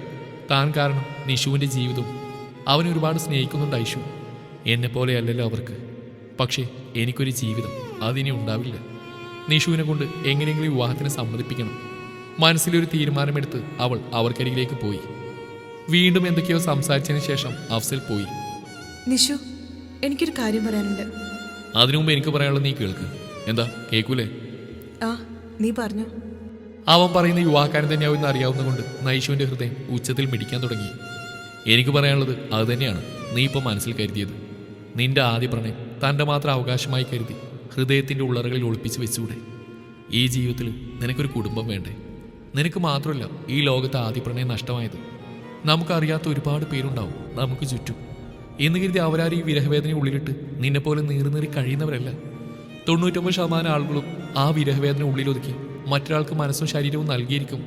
താൻ കാരണം നിഷുവിൻ്റെ ജീവിതവും അവൻ ഒരുപാട് സ്നേഹിക്കുന്നുണ്ട്. ഐഷു എന്നെപ്പോലെയല്ലല്ലോ അവർക്ക്. പക്ഷേ എനിക്കൊരു ജീവിതം അതിനി ഉണ്ടാവില്ല. നിഷുവിനെ കൊണ്ട് എങ്ങനെയെങ്കിലും വിവാഹത്തിന് സമ്മതിപ്പിക്കണം. മനസ്സിലൊരു തീരുമാനമെടുത്ത് അവൾ അവർക്കരികിലേക്ക് പോയി. വീണ്ടും എന്തൊക്കെയോ സംസാരിച്ചതിന് ശേഷം അഫ്സൽ പോയി. നിഷു, എനിക്കൊരു കാര്യം പറയാനുണ്ട്. അതിനു മുമ്പ് എനിക്ക് പറയാനുള്ളത് നീ കേൾക്ക്. എന്താ, കേൾക്കൂലേ? ആ, നീ പറഞ്ഞു. അവൻ പറയുന്ന യുവാക്കാരൻ തന്നെയാവുമെന്ന് അറിയാവുന്നതുകൊണ്ട് നൈഷുവിൻ്റെ ഹൃദയം ഉച്ചത്തിൽ മിടിക്കാൻ തുടങ്ങി. എനിക്ക് പറയാനുള്ളത് അത് തന്നെയാണ് നീ ഇപ്പോൾ മനസ്സിൽ കരുതിയത്. നിന്റെ ആദ്യ പ്രണയം തൻ്റെ മാത്രം അവകാശമായി കരുതി ഹൃദയത്തിൻ്റെ ഉള്ളറകളിൽ ഒളിപ്പിച്ച് വെച്ചുകൂടെ? ഈ ജീവിതത്തിൽ നിനക്കൊരു കുടുംബം വേണ്ടേ? നിനക്ക് മാത്രമല്ല ഈ ലോകത്തെ ആദ്യ പ്രണയം നഷ്ടമായത്. നമുക്കറിയാത്ത ഒരുപാട് പേരുണ്ടാവും നമുക്ക് ചുറ്റും. എന്ന് കരുതി അവരാരും ഈ വിരഹവേദന ഉള്ളിലിട്ട് നിന്നെപ്പോലെ നീറി കഴിയുന്നവരല്ല. 99% ആളുകളും ആ വിരഹവേദന ഉള്ളിലൊതുക്കി മറ്റൊരാൾക്ക് മനസ്സും ശരീരവും നൽകിയിരിക്കും.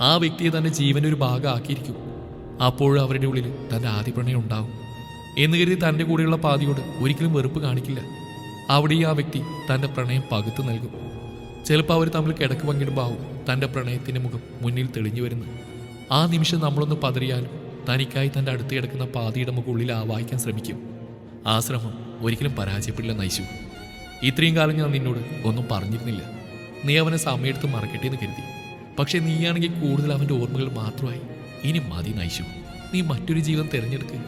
ആ വ്യക്തിയെ തൻ്റെ ജീവൻ്റെ ഒരു ഭാഗമാക്കിയിരിക്കും. അപ്പോഴും അവരുടെ ഉള്ളിൽ തൻ്റെ ആദ്യ പ്രണയം ഉണ്ടാവും. എന്ന് കരുതി തൻ്റെ കൂടെയുള്ള പാതിയോട് ഒരിക്കലും വെറുപ്പ് കാണിക്കില്ല. അവിടെ ആ വ്യക്തി തൻ്റെ പ്രണയം പകുത്തു നൽകും. ചിലപ്പോൾ അവർ തമ്മിൽ കിടക്ക് പങ്കിടുമ്പോൾ ആവും തൻ്റെ പ്രണയത്തിൻ്റെ മുഖം മുന്നിൽ തെളിഞ്ഞു വരുന്നു. ആ നിമിഷം നമ്മളൊന്ന് പതറിയാലും തനിക്കായി തൻ്റെ അടുത്ത് കിടക്കുന്ന പാതിയുടെ മുകളിൽ ആവാഹിക്കാൻ ശ്രമിക്കും. ആ ശ്രമം ഒരിക്കലും പരാജയപ്പെടില്ല നൈശു. ഇത്രയും കാലം ഞാൻ നിന്നോട് ഒന്നും പറഞ്ഞിരുന്നില്ല. നീ അവനെ സമയമെടുത്ത് മറക്കട്ടെ എന്ന് കരുതി. പക്ഷെ നീയാണെങ്കിൽ കൂടുതൽ അവൻ്റെ ഓർമ്മകൾ മാത്രമായി. ഇനി മതി നൈശു, നീ മറ്റൊരു ജീവിതം തിരഞ്ഞെടുക്കുക.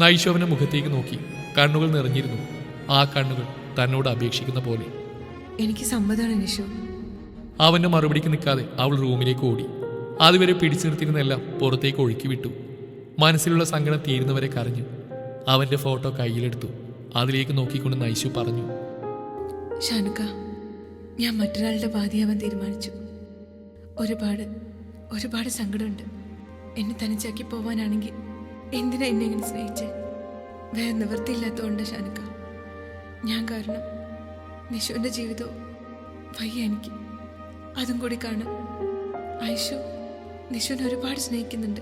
നൈശു അവൻ്റെ മുഖത്തേക്ക് നോക്കി. കണ്ണുകൾ നിറഞ്ഞിരുന്നു. ആ കണ്ണുകൾ തന്നോട് അപേക്ഷിക്കുന്ന പോലെ. എനിക്ക് സമ്മതമാണ് നിഷു. അവൻ്റെ മറുപടിക്ക് നിൽക്കാതെ അവൾ റൂമിലേക്ക് ഓടി. അതുവരെ പിടിച്ചു നിർത്തിയിരുന്നെല്ലാം പുറത്തേക്ക് ഒഴുക്കി വിട്ടു. മനസ്സിലുള്ള സങ്കടം തീരുന്നവരെ കരഞ്ഞു. അവൻ്റെ ഫോട്ടോ കയ്യിലെടുത്തു. അതിലേക്ക് നോക്കിക്കൊണ്ട് നൈശു പറഞ്ഞു, ഷാനുക്ക, ഞാൻ മറ്റൊരാളുടെ ബാധിയാവാൻ തീരുമാനിച്ചു. ഒരുപാട് സങ്കടമുണ്ട്. എന്നെ തനിച്ചാക്കി പോവാനാണെങ്കിൽ എന്തിനാ എന്നെ ഇങ്ങനെ സ്നേഹിച്ചേ? വേറെ നിവൃത്തിയില്ലാത്തതുകൊണ്ട് ഷാനുക്ക. ഞാൻ കാരണം നിഷുവിൻ്റെ ജീവിതവും വയ്യ എനിക്ക്. അതും കൂടി കാണാം. ഐഷു നിഷുവിനെ ഒരുപാട് സ്നേഹിക്കുന്നുണ്ട്.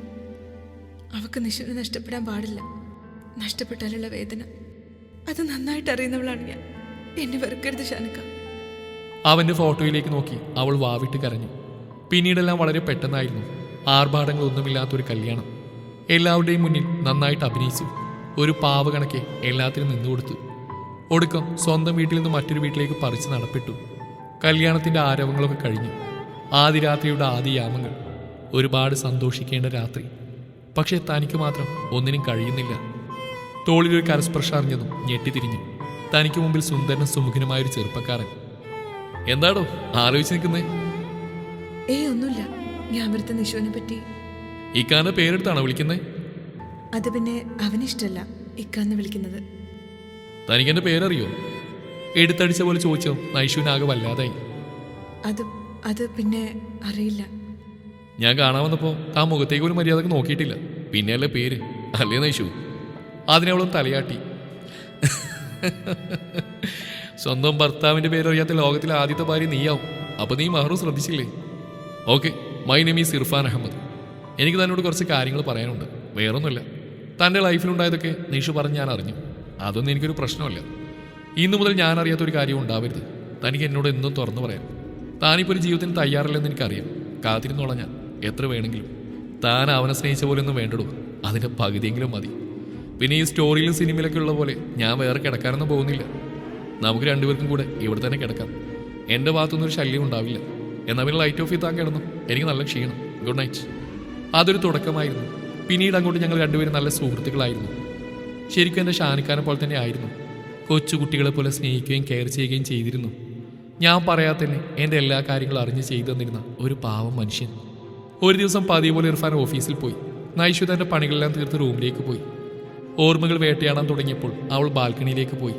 അവൾക്ക് നിഷുവിനെ നഷ്ടപ്പെടാൻ പാടില്ല. നഷ്ടപ്പെട്ടാലുള്ള വേദന അത് നന്നായിട്ട് അറിയുന്നവളാണ് ഞാൻ. എന്നെ വെറുക്കരുത് ഷാനുക്ക. അവൻ്റെ ഫോട്ടോയിലേക്ക് നോക്കി അവൾ വാവിട്ട് കരഞ്ഞു. പിന്നീടെല്ലാം വളരെ പെട്ടെന്നായിരുന്നു. ആർഭാടങ്ങളൊന്നുമില്ലാത്തൊരു കല്യാണം. എല്ലാവരുടെയും മുന്നിൽ നന്നായിട്ട് അഭിനയിച്ചു. ഒരു പാവ കണക്കെ എല്ലാത്തിനും നിന്നുകൊടുത്തു. ഒടുക്കം സ്വന്തം വീട്ടിൽ നിന്ന് മറ്റൊരു വീട്ടിലേക്ക് പറിച്ച് നടപ്പെട്ടു. കല്യാണത്തിൻ്റെ ആരവങ്ങളൊക്കെ കഴിഞ്ഞു. ആദ്യ രാത്രിയുടെ ആദ്യ യാമങ്ങൾ. ഒരുപാട് സന്തോഷിക്കേണ്ട രാത്രി. പക്ഷേ തനിക്ക് മാത്രം ഒന്നിനും കഴിയുന്നില്ല. തോളിലൊരു കരസ്പർശം അറിഞ്ഞതും ഞെട്ടിത്തിരിഞ്ഞു. തനിക്ക് മുമ്പിൽ സുന്ദരനും സുമുഖനുമായൊരു ചെറുപ്പക്കാരൻ. എന്താടോ ആലോചിച്ച് നിൽക്കുന്നേ? ഒന്നുമില്ല. ഞാൻ അവിടുത്തെ നിഷുവിനെ പറ്റി. ഇക്കാന്റെ പേരെടുത്താണോ വിളിക്കുന്നേ? അത് പിന്നെ അവനിഷ്ടല്ല ഇക്കാന്ന് വിളിക്കുന്നത്. തനിക്കെന്റെ പേരറിയോ? എടുത്തടിച്ച പോലെ ചോദിച്ചോ നൈഷുവിനാകെ വല്ലാതായി. അത് പിന്നെ അറിയില്ല. ഞാൻ കാണാൻ വന്നപ്പോ താൻ മുഖത്തേക്ക് ഒരു മര്യാദക്ക് നോക്കിയിട്ടില്ല. പിന്നെയല്ലേ പേര്, അല്ലേ നൈഷു? അതിനവളും തലയാട്ടി. സ്വന്തം ഭർത്താവിന്റെ പേരറിയാത്ത ലോകത്തിലെ ആദ്യത്തെ ഭാര്യ നീയാവും. അപ്പൊ നീ മഹറു ശ്രദ്ധിച്ചില്ലേ? Okay, my name is Irfan Ahmed. എനിക്ക് തന്നോട് കുറച്ച് കാര്യങ്ങൾ പറയാനുണ്ട്. വേറൊന്നുമില്ല. തൻ്റെ ലൈഫിലുണ്ടായതൊക്കെ നിഷു പറഞ്ഞ് ഞാൻ അറിഞ്ഞു. അതൊന്നും എനിക്കൊരു പ്രശ്നമല്ല. ഇന്നു മുതൽ ഞാൻ അറിയാത്തൊരു കാര്യം ഉണ്ടാവരുത്. തനിക്ക് എന്നോട് എന്നും തുറന്നു പറയാം. താനിപ്പോൾ ഒരു ജീവിതത്തിന് തയ്യാറല്ലെന്ന് എനിക്കറിയാം. കാത്തിരുന്നോളാം ഞാൻ എത്ര വേണമെങ്കിലും. താൻ അവനെ സ്നേഹിച്ച പോലെ ഒന്നും വേണ്ടടൂ. അതിൻ്റെ പകുതിയെങ്കിലും മതി. പിന്നെ ഈ സ്റ്റോറിയിലും സിനിമയിലൊക്കെ ഉള്ള പോലെ ഞാൻ വേറെ കിടക്കാനൊന്നും പോകുന്നില്ല. നമുക്ക് രണ്ടുപേർക്കും കൂടെ ഇവിടെ തന്നെ കിടക്കാം. എൻ്റെ ഭാഗത്തൊന്നും ഒരു ശല്യം ഉണ്ടാവില്ല. എന്നാൽ പിന്നെ ലൈറ്റ് ഓഫ് ചെയ്ത് താൻ കിടന്നു. എനിക്ക് നല്ല ക്ഷീണം. Good night. അതൊരു തുടക്കമായിരുന്നു. പിന്നീട് അങ്ങോട്ട് ഞങ്ങൾ രണ്ടുപേരും നല്ല സുഹൃത്തുക്കളായിരുന്നു. ശരിക്കും എൻ്റെ ഷാനിക്കാനെ പോലെ തന്നെ ആയിരുന്നു. കൊച്ചുകുട്ടികളെ പോലെ സ്നേഹിക്കുകയും കെയർ ചെയ്യുകയും ചെയ്തിരുന്നു. ഞാൻ പറയാതെ തന്നെ എൻ്റെ എല്ലാ കാര്യങ്ങളും അറിഞ്ഞ് ചെയ്തു തന്നിരുന്ന ഒരു പാവം മനുഷ്യൻ. ഒരു ദിവസം പതിവ് പോലെ ഇർഫാൻ ഓഫീസിൽ പോയി. നൈഷു തൻ്റെ പണികളെല്ലാം തീർത്ത് റൂമിലേക്ക് പോയി. ഓർമ്മകൾ വേട്ടയാടാൻ തുടങ്ങിയപ്പോൾ അവൾ ബാൽക്കണിയിലേക്ക് പോയി.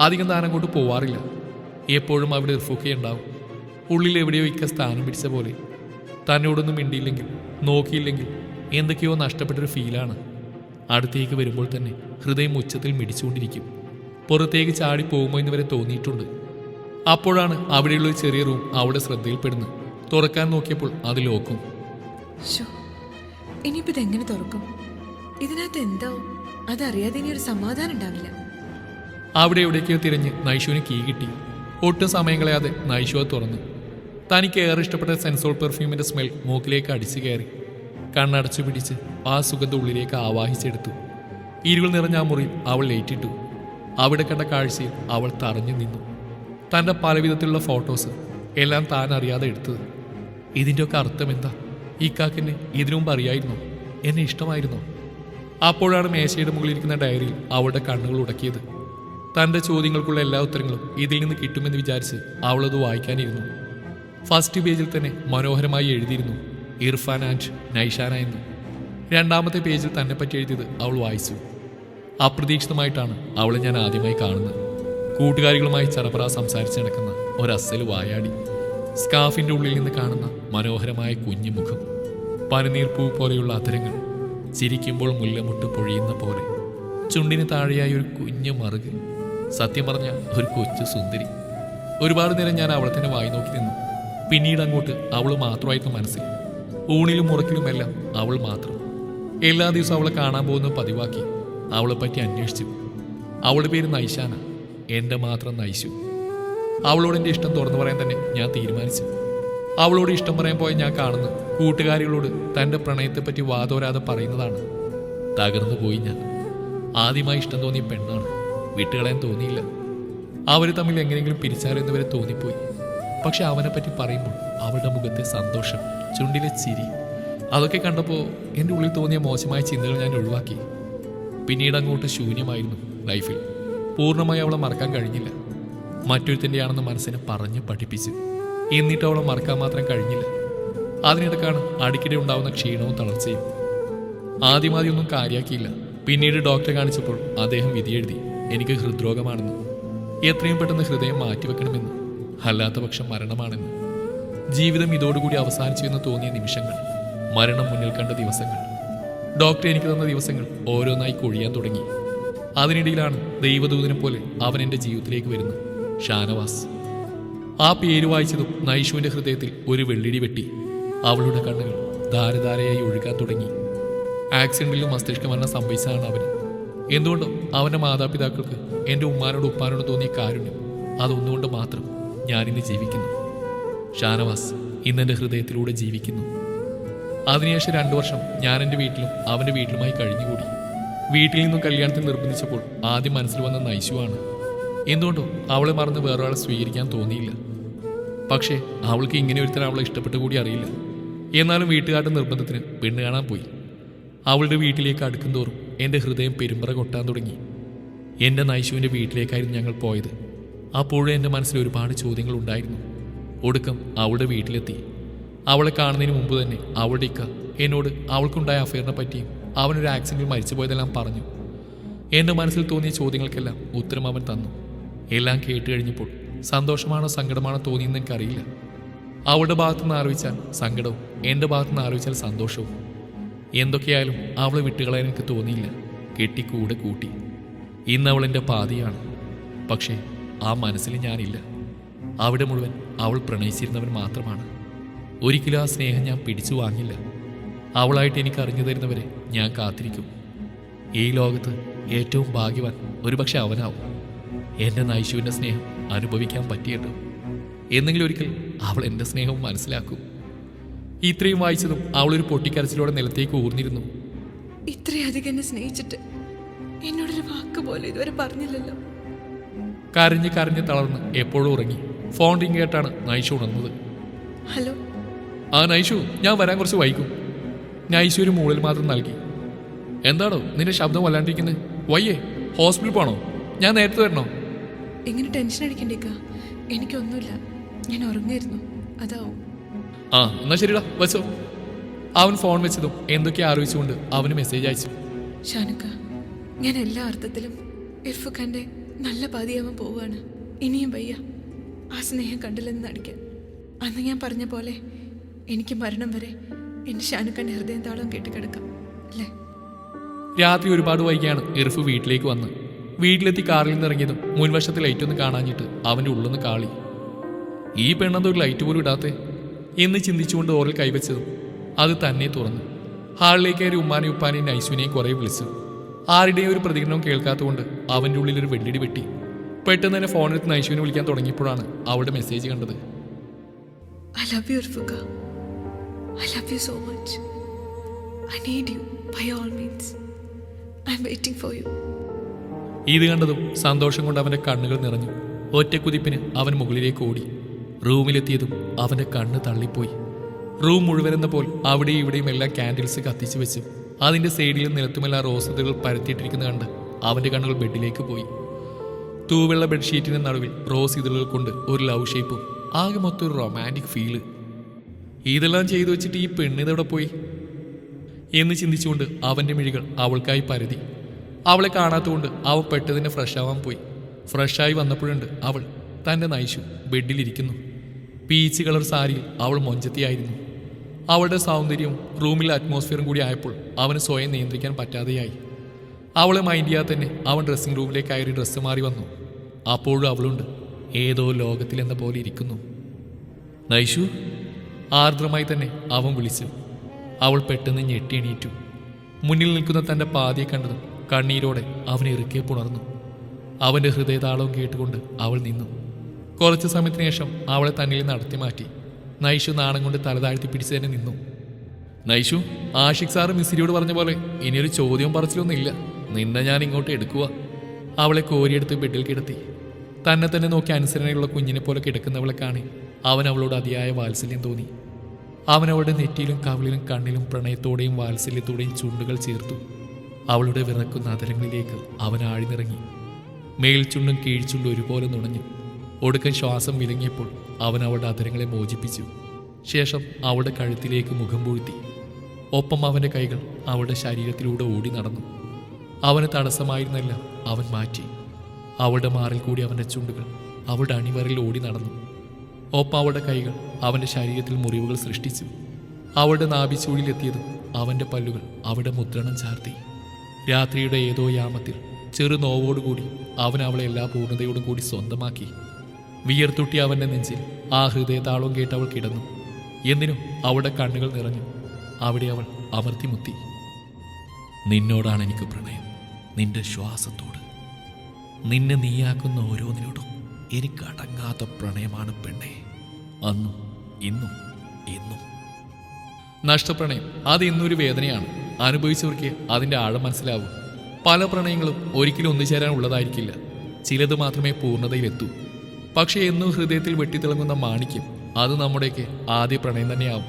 അധികം താൻ അങ്ങോട്ട് പോവാറില്ല. എപ്പോഴും അവിടെ ഇർഫുക്കെ ഉണ്ടാവും. ഉള്ളിൽ എവിടെയോ ഇക്ക സ്ഥാനം പിടിച്ച പോലെ. തന്നോടൊന്നും മിണ്ടിയില്ലെങ്കിൽ നോക്കിയില്ലെങ്കിൽ എന്തൊക്കെയോ നഷ്ടപ്പെട്ടൊരു ഫീലാണ്. അടുത്തേക്ക് വരുമ്പോൾ തന്നെ ഹൃദയം ഉച്ചത്തിൽ മിടിച്ചുകൊണ്ടിരിക്കും. പുറത്തേക്ക് ചാടി പോകുമോ എന്ന് വരെ തോന്നിയിട്ടുണ്ട്. അപ്പോഴാണ് അവിടെയുള്ള ഒരു ചെറിയ റൂം അവിടെ ശ്രദ്ധയിൽപ്പെടുന്നത്. തുറക്കാൻ നോക്കിയപ്പോൾ അത് ലോക്കും. ഇനിയിപ്പോ ഇതെങ്ങനെ തുറക്കും? ഇതിനകത്ത് എന്താവും? അതറിയാതെ ഇനി ഒരു സമാധാനം ഉണ്ടാവില്ല. അവിടെ എവിടേക്കോ തിരഞ്ഞ് നൈഷുവിന് കീ കിട്ടി. ഒട്ടും സമയം കളയാതെ നൈഷു അത് തുറന്നു. തനിക്ക് ഏറെ ഇഷ്ടപ്പെട്ട സെൻസോൾ പെർഫ്യൂമിന്റെ സ്മെൽ മൂക്കിലേക്ക് അടിച്ചു കയറി. കണ്ണടച്ചു പിടിച്ച് ആ സുഗന്ധ ഉള്ളിലേക്ക് ആവാഹിച്ചെടുത്തു. ഇരുൾ നിറഞ്ഞ ആ മുറിയിൽ അവൾ ലേറ്റിട്ടു. അവിടെ കണ്ട കാഴ്ചയിൽ അവൾ തറഞ്ഞു നിന്നു. തൻ്റെ പലവിധത്തിലുള്ള ഫോട്ടോസ് എല്ലാം താൻ അറിയാതെ എടുത്തത്. ഇതിൻ്റെയൊക്കെ അർത്ഥം എന്താ? ഈ കാക്കിന് ഇതിനു മുമ്പ് അറിയായിരുന്നോ? എന്നെ ഇഷ്ടമായിരുന്നോ? അപ്പോഴാണ് മേശയുടെ മുകളിലിരിക്കുന്ന ഡയറിയിൽ അവളുടെ കണ്ണുകൾ ഉടക്കിയത്. തൻ്റെ ചോദ്യങ്ങൾക്കുള്ള എല്ലാ ഉത്തരങ്ങളും ഇതിൽ നിന്ന് കിട്ടുമെന്ന് വിചാരിച്ച് അവളത് വായിക്കാനിരുന്നു. ഫസ്റ്റ് പേജിൽ തന്നെ മനോഹരമായി എഴുതിയിരുന്നു ഇർഫാൻ ആൻഡ് നൈഷാന എന്ന്. രണ്ടാമത്തെ പേജിൽ തന്നെ പറ്റി എഴുതിയത് അവൾ വായിച്ചു. അപ്രതീക്ഷിതമായിട്ടാണ് അവളെ ഞാൻ ആദ്യമായി കാണുന്നത്. കൂട്ടുകാരികളുമായി ചറപറ സംസാരിച്ച് നടക്കുന്ന ഒരസ്സൽ വായാടി. സ്കാഫിൻ്റെ ഉള്ളിൽ നിന്ന് കാണുന്ന മനോഹരമായ കുഞ്ഞുമുഖം, പനിനീർപ്പൂ പോലെയുള്ള അധരങ്ങൾ, ചിരിക്കുമ്പോൾ മുല്ലമുട്ട് പൊഴിയുന്ന പോലെ, ചുണ്ടിന് താഴെയായി ഒരു കുഞ്ഞു മറുക്. സത്യം പറഞ്ഞ ഒരു കൊച്ചു സുന്ദരി. ഒരുപാട് നേരം ഞാൻ അവളെ തന്നെ വായി നോക്കി നിന്നു. പിന്നീട് അങ്ങോട്ട് അവൾ മാത്രമായിരുന്നു മനസ്സിൽ. ഊണിലും മുറക്കിലുമെല്ലാം അവൾ മാത്രം. എല്ലാ ദിവസവും അവളെ കാണാൻ പോകുന്ന പതിവാക്കി. അവളെപ്പറ്റി അന്വേഷിച്ചു. അവളുടെ പേര് നൈഷാന, എൻ്റെ മാത്രം നൈഷു. അവളോട് എൻ്റെ ഇഷ്ടം തുറന്നു പറയാൻ തന്നെ ഞാൻ തീരുമാനിച്ചു. അവളോട് ഇഷ്ടം പറയാൻ പോയ ഞാൻ കാണുന്നു കൂട്ടുകാരികളോട് തൻ്റെ പ്രണയത്തെപ്പറ്റി വാതോരാതെ പറയുന്നതാണ്. തകർന്നു പോയി ഞാൻ. ആദ്യമായി ഇഷ്ടം തോന്നിയ പെണ്ണാണ്. വിട്ടുകളയാൻ തോന്നിയില്ല. അവർ തമ്മിൽ എങ്ങനെയെങ്കിലും പിരിച്ചാലോ എന്ന് വരെ തോന്നിപ്പോയി. പക്ഷെ അവനെപ്പറ്റി പറയുമ്പോൾ അവളുടെ മുഖത്തെ സന്തോഷം, ചുണ്ടിലെ ചിരി, അതൊക്കെ കണ്ടപ്പോൾ എൻ്റെ ഉള്ളിൽ തോന്നിയ മോശമായ ചിന്തകൾ ഞാൻ ഒഴിവാക്കി. പിന്നീട് അങ്ങോട്ട് ശൂന്യമായിരുന്നു ലൈഫിൽ. പൂർണ്ണമായി അവളെ മറക്കാൻ കഴിഞ്ഞില്ല. മറ്റൊരുത്തിൻ്റെയാണെന്ന് മനസ്സിനെ പറഞ്ഞ് പഠിപ്പിച്ച്. എന്നിട്ട് അവളെ മറക്കാൻ മാത്രം കഴിഞ്ഞില്ല. അതിനിടക്കാണ് അടിക്കടി ഉണ്ടാവുന്ന ക്ഷീണവും തളർച്ചയും. ആദ്യമൊന്നും കാര്യാക്കിയില്ല. പിന്നീട് ഡോക്ടറെ കാണിച്ചപ്പോൾ അദ്ദേഹം വിധിയെഴുതി എനിക്ക് ഹൃദ്രോഗമാണെന്ന്. എത്രയും പെട്ടെന്ന് ഹൃദയം മാറ്റിവെക്കണമെന്ന്, അല്ലാത്ത പക്ഷം മരണമാണെന്ന്. ജീവിതം ഇതോടുകൂടി അവസാനിച്ചു എന്ന് തോന്നിയ നിമിഷങ്ങൾ, മരണം മുന്നിൽ കണ്ട ദിവസങ്ങൾ, ഡോക്ടർ എനിക്ക് തന്ന ദിവസങ്ങൾ ഓരോന്നായി കൊഴിയാൻ തുടങ്ങി. അതിനിടയിലാണ് ദൈവദൂതനെ പോലെ അവൻ എൻ്റെ ജീവിതത്തിലേക്ക് വരുന്നത്, ഷാനവാസ്. ആ പേര് വായിച്ചതും നൈഷുവിൻ്റെ ഹൃദയത്തിൽ ഒരു വെള്ളിടി വെട്ടി. അവളുടെ കണ്ണുകൾ ധാരധാരയായി ഒഴുകാൻ തുടങ്ങി. ആക്സിഡന്റിൽ മസ്തിഷ്ക മരണം സംഭവിച്ചതാണ് അവന്. എന്തുകൊണ്ടോ അവൻ്റെ മാതാപിതാക്കൾക്ക് എൻ്റെ ഉമ്മാനോടും ഉപ്പാനോടും തോന്നിയ കാരുണ്യം, അതൊന്നുകൊണ്ട് മാത്രം ഞാനിന്ന് ജീവിക്കുന്നു. ഷാനവാസ് ഇന്നെൻ്റെ ഹൃദയത്തിലൂടെ ജീവിക്കുന്നു. അതിനുശേഷം 2 വർഷം ഞാൻ എൻ്റെ വീട്ടിലും അവൻ്റെ വീട്ടിലുമായി കഴിഞ്ഞുകൂടി. വീട്ടിൽ നിന്നും കല്യാണത്തിന് നിർബന്ധിച്ചപ്പോൾ ആദ്യം മനസ്സിൽ വന്ന നൈഷുവാണ്. എന്തുകൊണ്ടോ അവളെ മറന്ന് വേറൊരാളെ സ്വീകരിക്കാൻ തോന്നിയില്ല. പക്ഷേ അവൾക്ക് ഇങ്ങനെ ഒരുത്തരം അവളെ ഇഷ്ടപ്പെട്ടു കൂടി അറിയില്ല. എന്നാലും വീട്ടുകാരുടെ നിർബന്ധത്തിന് പെണ്ണ് കാണാൻ പോയി. അവളുടെ വീട്ടിലേക്ക് അടുക്കും തോറും എൻ്റെ ഹൃദയം പെരുമ്പറ കൊട്ടാൻ തുടങ്ങി. എൻ്റെ നൈഷുവിൻ്റെ വീട്ടിലേക്കായിരുന്നു ഞങ്ങൾ പോയത്. അപ്പോഴും എൻ്റെ മനസ്സിൽ ഒരുപാട് ചോദ്യങ്ങൾ ഉണ്ടായിരുന്നു. ഒടുക്കം അവളുടെ വീട്ടിലെത്തി. അവളെ കാണുന്നതിന് മുമ്പ് തന്നെ അവളുടെ ഇക്ക എന്നോട് അവൾക്കുണ്ടായ അഫയറിനെ പറ്റിയും അവനൊരു ആക്സിഡന്റിൽ മരിച്ചു പോയതെല്ലാം പറഞ്ഞു. എൻ്റെ മനസ്സിൽ തോന്നിയ ചോദ്യങ്ങൾക്കെല്ലാം ഉത്തരം അവൻ തന്നു. എല്ലാം കേട്ട് കഴിഞ്ഞപ്പോൾ സന്തോഷമാണോ സങ്കടമാണോ തോന്നിയെന്ന് എനിക്കറിയില്ല. അവളുടെ ഭാഗത്തുനിന്ന് ആലോചിച്ചാൽ സങ്കടവും, എൻ്റെ ഭാഗത്തുനിന്ന് ആലോചിച്ചാൽ സന്തോഷവും. എന്തൊക്കെയായാലും അവളെ വിട്ടുകളയാൻ എനിക്ക് തോന്നിയില്ല. കെട്ടിക്കൂടെ കൂട്ടി. ഇന്ന് അവൾ എൻ്റെ പാതിയാണ്. പക്ഷേ ആ മനസ്സിൽ ഞാനില്ല. അവിടെ മുഴുവൻ അവൾ പ്രണയിച്ചിരുന്നവൻ മാത്രമാണ്. ഒരിക്കലും ആ സ്നേഹം ഞാൻ പിടിച്ചു വാങ്ങില്ല. അവളായിട്ട് എനിക്ക് അറിഞ്ഞു തരുന്നവരെ ഞാൻ കാത്തിരിക്കും. ഈ ലോകത്ത് ഏറ്റവും ഭാഗ്യവാൻ ഒരുപക്ഷെ അവനാവും. എൻ്റെ നൈഷുവിൻ്റെ സ്നേഹം അനുഭവിക്കാൻ പറ്റിയിട്ടു. എന്നെങ്കിലും ഒരിക്കൽ അവൾ എൻ്റെ സ്നേഹവും മനസ്സിലാക്കും. ഇത്രയും വായിച്ചതും അവളൊരു പൊട്ടിക്കരച്ചിലോടെ നിലത്തേക്ക് ഊർന്നിരുന്നു. ഇത്രയധികം എന്നെ സ്നേഹിച്ചിട്ട് എന്നോടൊരു വാക്ക് പോലെ ഇതുവരെ പറഞ്ഞില്ലല്ലോ. കരഞ്ഞ് കരഞ്ഞ് തളർന്ന് എപ്പോഴും ഉറങ്ങി. ഫോൺ റിംഗ് കേട്ടാണ് നൈഷു ഉണർന്നത്. ഹലോ. ആ നൈഷു, ഞാൻ വരാൻ കുറച്ച് വൈകും. നൈഷു ഒരു മൂളിൽ മാത്രം നൽകി. എന്താണോ നിന്റെ ശബ്ദം വല്ലാണ്ടിരിക്കുന്നത്? വയ്യേ? ഹോസ്പിറ്റലിൽ പോണോ? ഞാൻ നേരത്തെ വരണോ? ഇങ്ങനെ ടെൻഷൻ അടിക്കണ്ടേക്കാ. എനിക്കൊന്നുമില്ല, ഞാൻ ഉറങ്ങായിരുന്നു, അതാവും. ആ എന്നാ ശരിടാ, വെച്ചോ. അവൻ ഫോൺ വെച്ചതും എന്തൊക്കെ ആലോചിച്ചുകൊണ്ട് അവന് മെസ്സേജ് അയച്ചു. ഷാനുക്ക, ഞാൻ എല്ലാ അർത്ഥത്തിലും ഇർഫുഖാന്റെ നല്ല പാതിയാവാൻ പോവുകയാണ്. ഇനിയും വയ്യ ആ സ്നേഹം കണ്ടില്ലെന്ന് നടിക്കാൻ. അന്ന് ഞാൻ പറഞ്ഞ പോലെ എനിക്ക് മരണം വരെ എൻ്റെ ഷാനുക്കാൻ്റെ ഹൃദയം താളം കേട്ടുകിടക്കാം അല്ലേ? രാത്രി ഒരുപാട് വൈകിയാണ് ഇർഫു വീട്ടിലേക്ക് വന്ന്. വീട്ടിലെത്തി കാറിൽ നിന്ന് ഇറങ്ങിയതും മുൻവശത്ത് ലൈറ്റൊന്ന് കാണാഞ്ഞിട്ട് അവൻ്റെ ഉള്ളൊന്ന് കാളി. ഈ പെണ്ണെന്തോ ഒരു ലൈറ്റ് പോലും ഇടാത്തേ എന്ന് ചിന്തിച്ചുകൊണ്ട് ഓറിൽ കൈവച്ചതും അത് തന്നെ തുറന്നു. ഹാളിലേക്ക് കയറി ഉമ്മാനെയും ഉപ്പാനെയും നൈസുവിനെയും കുറെ വിളിച്ചു. ആരുടെയും ഒരു പ്രതികരണം കേൾക്കാത്തതുകൊണ്ട് അവൻ്റെ ഉള്ളിൽ ഒരു വെള്ളിടി വെട്ടി. പെട്ടെന്ന് തന്നെ ഫോണെടുത്ത് നൈസുവിനെ വിളിക്കാൻ തുടങ്ങിയപ്പോഴാണ് അവളുടെ മെസ്സേജ് കണ്ടത്. I love you, Rufika. I love you so much. I need you by all means. I'm waiting for you. ഇത് കണ്ടതും സന്തോഷം കൊണ്ട് അവൻ്റെ കണ്ണുകൾ നിറഞ്ഞു. ഒറ്റക്കുതിപ്പിന് അവൻ മുകളിലേക്ക് ഓടി. റൂമിലെത്തിയതും അവൻ്റെ കണ്ണ് തള്ളിപ്പോയി. റൂം മുഴുവനെന്ന പോൽ അവിടെയും ഇവിടെയും എല്ലാം ക്യാൻഡിൽസ് കത്തിച്ചു വെച്ചു. അതിൻ്റെ സൈഡിലും നിലത്തുമെല്ലാം റോസത്തുകൾ പരത്തിയിട്ടിരിക്കുന്ന കണ്ട് അവൻ്റെ കണ്ണുകൾ ബെഡിലേക്ക് പോയി. തൂവെള്ള ബെഡ്ഷീറ്റിൻ്റെ നടുവിൽ റോസ് ഇതളുകൾ കൊണ്ട് ഒരു ലവ് ഷേപ്പും ആകെ മൊത്തം ഒരു റൊമാൻറ്റിക് ഫീല്. ഇതെല്ലാം ചെയ്തു വെച്ചിട്ട് ഈ പെണ്ണിതെവിടെ പോയി എന്ന് ചിന്തിച്ചുകൊണ്ട് അവൻ്റെ മിഴികൾ അവൾക്കായി പരതി. അവളെ കാണാത്തതുകൊണ്ട് അവൾ പെട്ടതിനെ ഫ്രഷ് ആവാൻ പോയി. ഫ്രഷായി വന്നപ്പോഴുണ്ട് അവൾ തൻ്റെ നൈഷു ബെഡിലിരിക്കുന്നു. പീച്ച് കളർ സാരിയിൽ അവൾ മൊഞ്ചത്തിയായിരുന്നു. അവളുടെ സൗന്ദര്യവും റൂമിലെ അറ്റ്മോസ്ഫിയറും കൂടി ആയപ്പോൾ അവന് സ്വയം നിയന്ത്രിക്കാൻ പറ്റാതെയായി. അവളെ മൈൻഡ് ചെയ്യാതെ തന്നെ അവൻ ഡ്രസ്സിംഗ് റൂമിലേക്ക് കയറി ഡ്രസ്സ് മാറി വന്നു. അപ്പോഴും അവളുണ്ട് ഏതോ ലോകത്തിലെന്ന പോലെ ഇരിക്കുന്നു. നൈഷു ആർദ്രമായി തന്നെ അവൻ വിളിച്ചു. അവൾ പെട്ടെന്ന് ഞെട്ടി എണീറ്റു. മുന്നിൽ നിൽക്കുന്ന തൻ്റെ പാതിയെ കണ്ടതും കണ്ണീരോടെ അവനെ ഇറുക്കെ പുണർന്നു. അവൻ്റെ ഹൃദയതാളവും കേട്ടുകൊണ്ട് അവൾ നിന്നു. കുറച്ച് സമയത്തിന് ശേഷം അവളെ തന്നിൽ നടത്തി മാറ്റി. നൈഷു നാണം കൊണ്ട് തലതാഴ്ത്തി പിടിച്ച് തന്നെ നിന്നു. നൈഷു, ആഷിഖ് സാറ് മിസ്സിരിയോട് പറഞ്ഞ പോലെ ഇനിയൊരു ചോദ്യവും പറച്ചിലൊന്നുമില്ല. നിന്നെ ഞാൻ ഇങ്ങോട്ട് എടുക്കുക. അവളെ കോരിയെടുത്ത് ബെഡിൽ കിടത്തി. തന്നെ തന്നെ നോക്കി അനുസരണയുള്ള കുഞ്ഞിനെ പോലെ കിടക്കുന്നവളെ കാണി അവൻ അവളോട് അതിയായ വാത്സല്യം തോന്നി. അവൻ അവളുടെ നെറ്റിയിലും കവിളിലും കണ്ണിലും പ്രണയത്തോടെയും വാത്സല്യത്തോടെയും ചുണ്ടുകൾ ചേർത്തു. അവളുടെ വിറക്കുന്ന അതരങ്ങളിലേക്ക് അവൻ ആഴ്ന്നിറങ്ങി. മേൽച്ചുണ്ടും കീഴ്ച്ചുണ്ടും ഒരുപോലെ നുണഞ്ഞു. ഒടുക്കൻ ശ്വാസം വിലങ്ങിയപ്പോൾ അവൻ അവളുടെ അതരങ്ങളെ മോചിപ്പിച്ചു. ശേഷം അവളുടെ കഴുത്തിലേക്ക് മുഖം പൂഴ്ത്തി. ഒപ്പം അവൻ്റെ കൈകൾ അവളുടെ ശരീരത്തിലൂടെ ഓടി നടന്നു. അവന് തടസ്സമായിരുന്നെല്ലാം അവൻ മാറ്റി. അവളുടെ മാറിൽ കൂടി അവൻ്റെ ചുണ്ടുകൾ അവളുടെ അണിവറിൽ ഓടി നടന്നു. ഒപ്പം അവളുടെ കൈകൾ അവൻ്റെ ശരീരത്തിൽ മുറിവുകൾ സൃഷ്ടിച്ചു. അവളുടെ നാഭിച്ചൂഴിലെത്തിയതും അവൻ്റെ പല്ലുകൾ അവിടെ മുദ്രണം ചാർത്തി. രാത്രിയുടെ ഏതോ യാമത്തിൽ ചെറു നോവോടുകൂടി അവൻ അവളെ എല്ലാ പൂർണ്ണതയോടും കൂടി സ്വന്തമാക്കി. വിയർത്തുട്ടി അവൻ്റെ നെഞ്ചിൽ ആ ഹൃദയതാളവും കേട്ട് അവൾ കിടന്നു. എന്തിനും അവളുടെ കണ്ണുകൾ നിറഞ്ഞു. അവിടെ അവൾ അമർത്തിമുത്തി. നിന്നോടാണ് എനിക്ക് പ്രണയം, നിന്റെ ശ്വാസത്തോട്. നിന്നെ നീയാക്കുന്ന ഓരോന്നിനോടും എനിക്ക് അടങ്ങാത്ത പ്രണയമാണ് പെണ്ണെ. അന്നും ഇന്നും എന്നും. നഷ്ടപ്രണയം അത് ഇന്നൊരു വേദനയാണ്. അനുഭവിച്ചവർക്ക് അതിൻ്റെ ആഴം മനസ്സിലാവും. പല പ്രണയങ്ങളും ഒരിക്കലും ഒന്നുചേരാൻ ഉള്ളതായിരിക്കില്ല. ചിലത് മാത്രമേ പൂർണ്ണതയിലെത്തൂ. പക്ഷേ എന്നും ഹൃദയത്തിൽ വെട്ടിത്തിളങ്ങുന്ന മാണിക്യം അത് നമ്മുടെയൊക്കെ ആദ്യ പ്രണയം തന്നെയാവും.